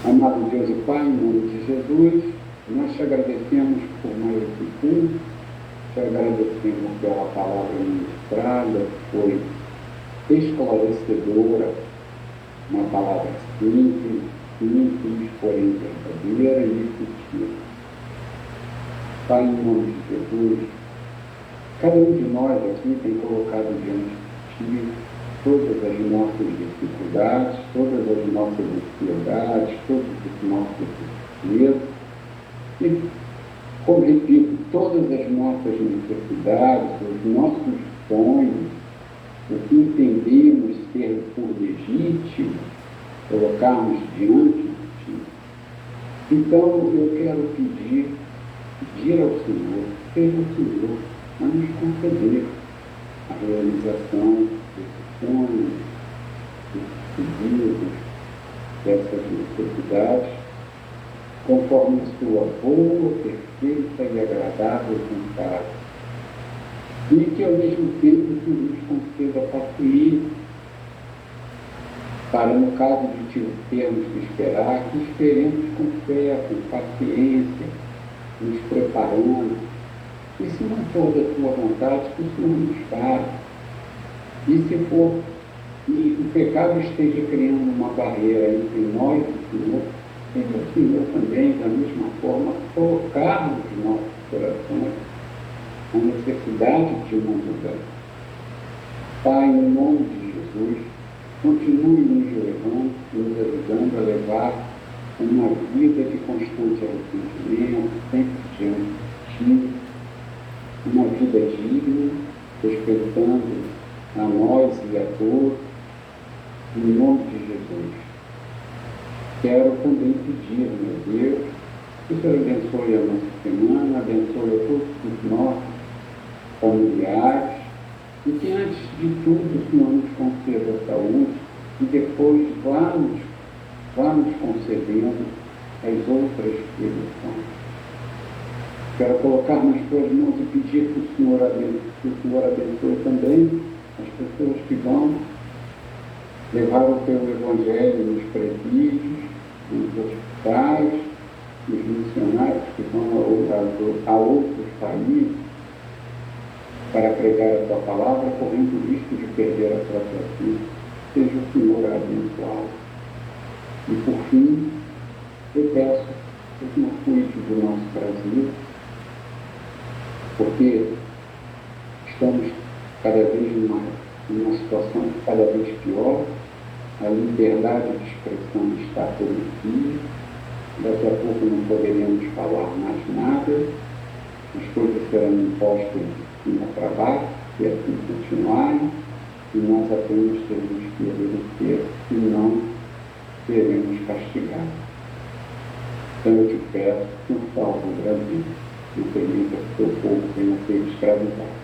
Amado Deus e Pai, em nome de Jesus, nós te agradecemos por mais esse culto, te agradecemos pela palavra ministrada, que foi esclarecedora, uma palavra simples, porém verdadeira e efetiva. Pai, em nome de Jesus, cada um de nós aqui tem colocado diante de Ti todas as nossas dificuldades, todas as nossas ansiedades, todos os nossos medos, e, como repito, todas as nossas necessidades, os nossos sonhos, o que entendemos ser por legítimo, colocarmos diante de Ti. Então, eu quero pedir ao Senhor, seja o Senhor a nos conceder a realização desses sonhos, desses pedidos, dessas necessidades, conforme a sua boa, perfeita e agradável vontade. E que, ao mesmo tempo, que nos conceda paciência, para, no caso de termos que esperar, que esperemos com fé, com paciência, nos preparando. E se não for da tua vontade, que o Senhor nos fale. E se for, e o pecado esteja criando uma barreira entre nós e o Senhor, seja o Senhor também, da mesma forma, colocar nos nossos corações a necessidade de uma mudança. Pai, em nome de Jesus, continue nos levando, nos ajudando a levar uma vida de constante arrependimento, sempre diante de Ti, uma vida digna, respeitando a nós e a todos, em nome de Jesus. Quero também pedir, meu Deus, que o Senhor abençoe a nossa semana, abençoe a todos os nossos familiares, e que antes de tudo o Senhor nos conceda saúde, e depois vá nos concedendo as outras eleições. Quero colocar nas tuas mãos e pedir que o Senhor abençoe também as pessoas que vão levar o teu evangelho nos presídios, nos hospitais, os missionários que vão a outros países para pregar a tua palavra, correndo o risco de perder a própria vida. Seja o Senhor abençoado. E por fim, eu peço que o Senhor cuide do nosso Brasil, porque estamos cada vez numa situação cada vez pior, a liberdade de expressão está corrompida, daqui a pouco não poderemos falar mais nada, as coisas serão impostas cima para baixo, se assim continuarem, e nós apenas teremos que obedecer e não seremos castigados. Então eu te peço, não salve o Brasil, não permita que o teu povo venha ser escravizado.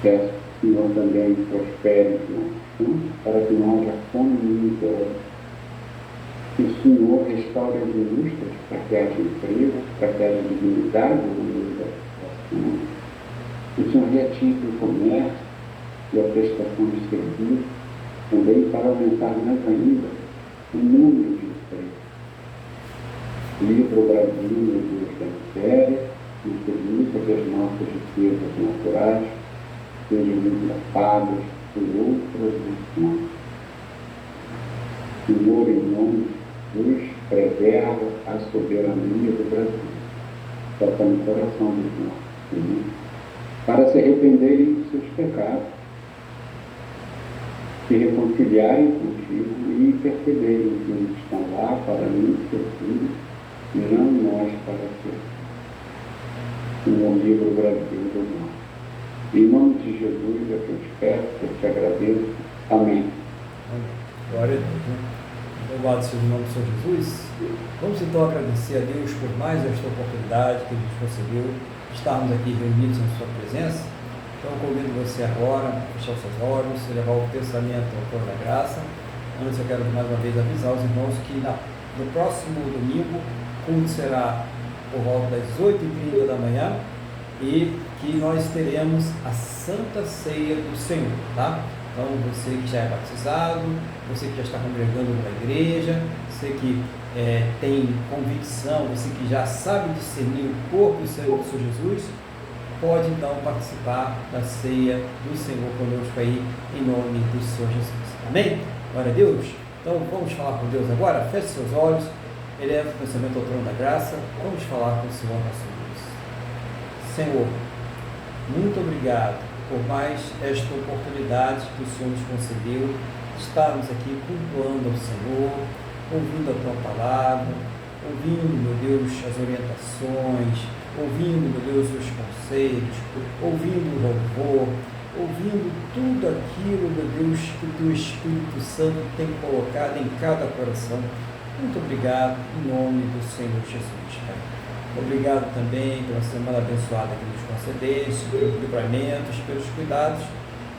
Peço que o Senhor também prospere para que não haja fome e miséria. Que o Senhor restaure as indústrias para que haja emprego, para que haja dignidade no meio da população. Que o Senhor reative o comércio e a prestação de serviço, também para aumentar mais ainda o número de empregos. Livra o Brasil, meu Deus, da miséria, e permita que as nossas riquezas naturais sejam engraçadas por outras nações. Senhor, em nome de Deus, preserva a soberania do Brasil. Toca no coração dos nossos filhos, para se arrependerem dos seus pecados, se reconciliarem contigo e perceberem que eles estão lá para nos servir e não nós para servir. Senhor, livra o Brasil do mal. Em nome de Jesus é que eu te peço, eu te agradeço. Amém. Glória a Deus. Louvado seja o nome do Senhor Jesus. Vamos então agradecer a Deus por mais esta oportunidade que Ele nos concedeu de estarmos aqui reunidos em Sua presença. Então eu convido você agora a fechar os seus olhos e levar o pensamento ao trono da graça. Antes eu quero mais uma vez avisar os irmãos que no próximo domingo o culto será por volta das 8h30 da manhã e que nós teremos a Santa Ceia do Senhor, tá? Então, você que já é batizado, você que já está congregando numa igreja, você que tem convicção, você que já sabe discernir o corpo e o sangue do Senhor Jesus, pode então participar da ceia do Senhor conosco aí, em nome do Senhor Jesus. Amém? Glória a Deus. Então, vamos falar com Deus agora? Feche seus olhos, eleva o pensamento ao trono da graça, vamos falar com o Senhor nosso Deus. Senhor, muito obrigado por mais esta oportunidade que o Senhor nos concedeu de estarmos aqui cultuando ao Senhor, ouvindo a Tua palavra, ouvindo, meu Deus, as orientações, ouvindo, meu Deus, os conselhos, ouvindo o louvor, ouvindo tudo aquilo, meu Deus, que o Teu Espírito Santo tem colocado em cada coração. Muito obrigado, em nome do Senhor Jesus, Pai. Obrigado também pela semana abençoada que nos concedeste, pelos livramentos, pelos cuidados.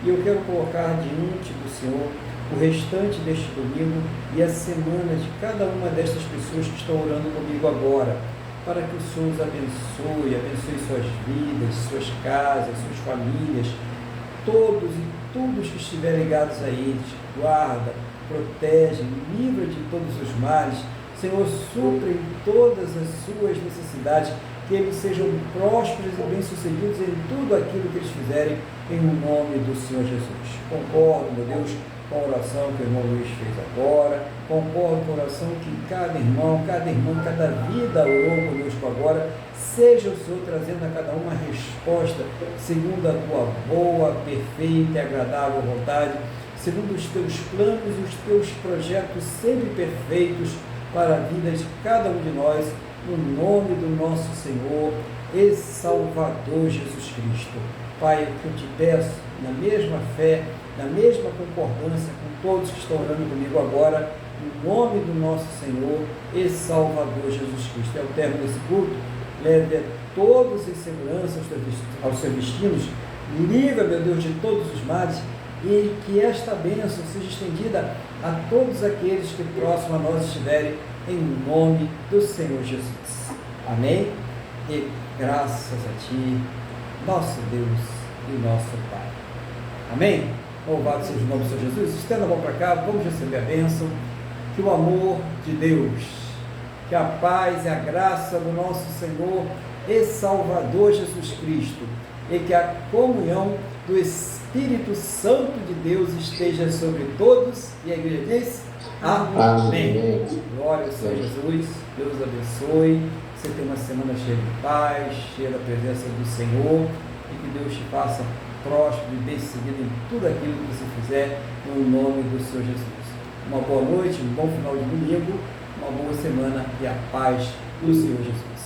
E eu quero colocar diante do Senhor o restante deste domingo e a semana de cada uma destas pessoas que estão orando comigo agora, para que o Senhor os abençoe suas vidas, suas casas, suas famílias, todos e todos que estiverem ligados a eles. Guarda, protege, livra de todos os males. Senhor, supre em todas as suas necessidades, que eles sejam prósperos e bem-sucedidos em tudo aquilo que eles fizerem, em nome do Senhor Jesus. Concordo, meu Deus, com a oração que o irmão Luiz fez agora, concordo com a oração que cada irmão, cada irmã, cada vida orou conosco agora. Seja o Senhor trazendo a cada uma resposta segundo a Tua boa, perfeita e agradável vontade, segundo os Teus planos e os Teus projetos sempre perfeitos para a vida de cada um de nós, no nome do nosso Senhor e Salvador Jesus Cristo. Pai, o que eu te peço, na mesma fé, na mesma concordância com todos que estão orando comigo agora, no nome do nosso Senhor e Salvador Jesus Cristo. Ao término desse culto, leve a todos em segurança aos seus destinos, livra, meu Deus, de todos os males, e que esta bênção seja estendida a todos aqueles que próximo a nós estiverem, em nome do Senhor Jesus. Amém? E graças a Ti, nosso Deus e nosso Pai. Amém? Louvado seja o nome do Senhor Jesus. Estenda a mão para cá, vamos receber a bênção. Que o amor de Deus, que a paz e a graça do nosso Senhor e Salvador Jesus Cristo e que a comunhão do Espírito Santo de Deus esteja sobre todos. E a igreja diz: amém. Glória ao Senhor Jesus. Deus abençoe. Você tem uma semana cheia de paz, cheia da presença do Senhor, e que Deus te faça próspero e bem-seguido em tudo aquilo que você fizer, no nome do Senhor Jesus. Uma boa noite, um bom final de domingo, uma boa semana e a paz do Senhor Jesus.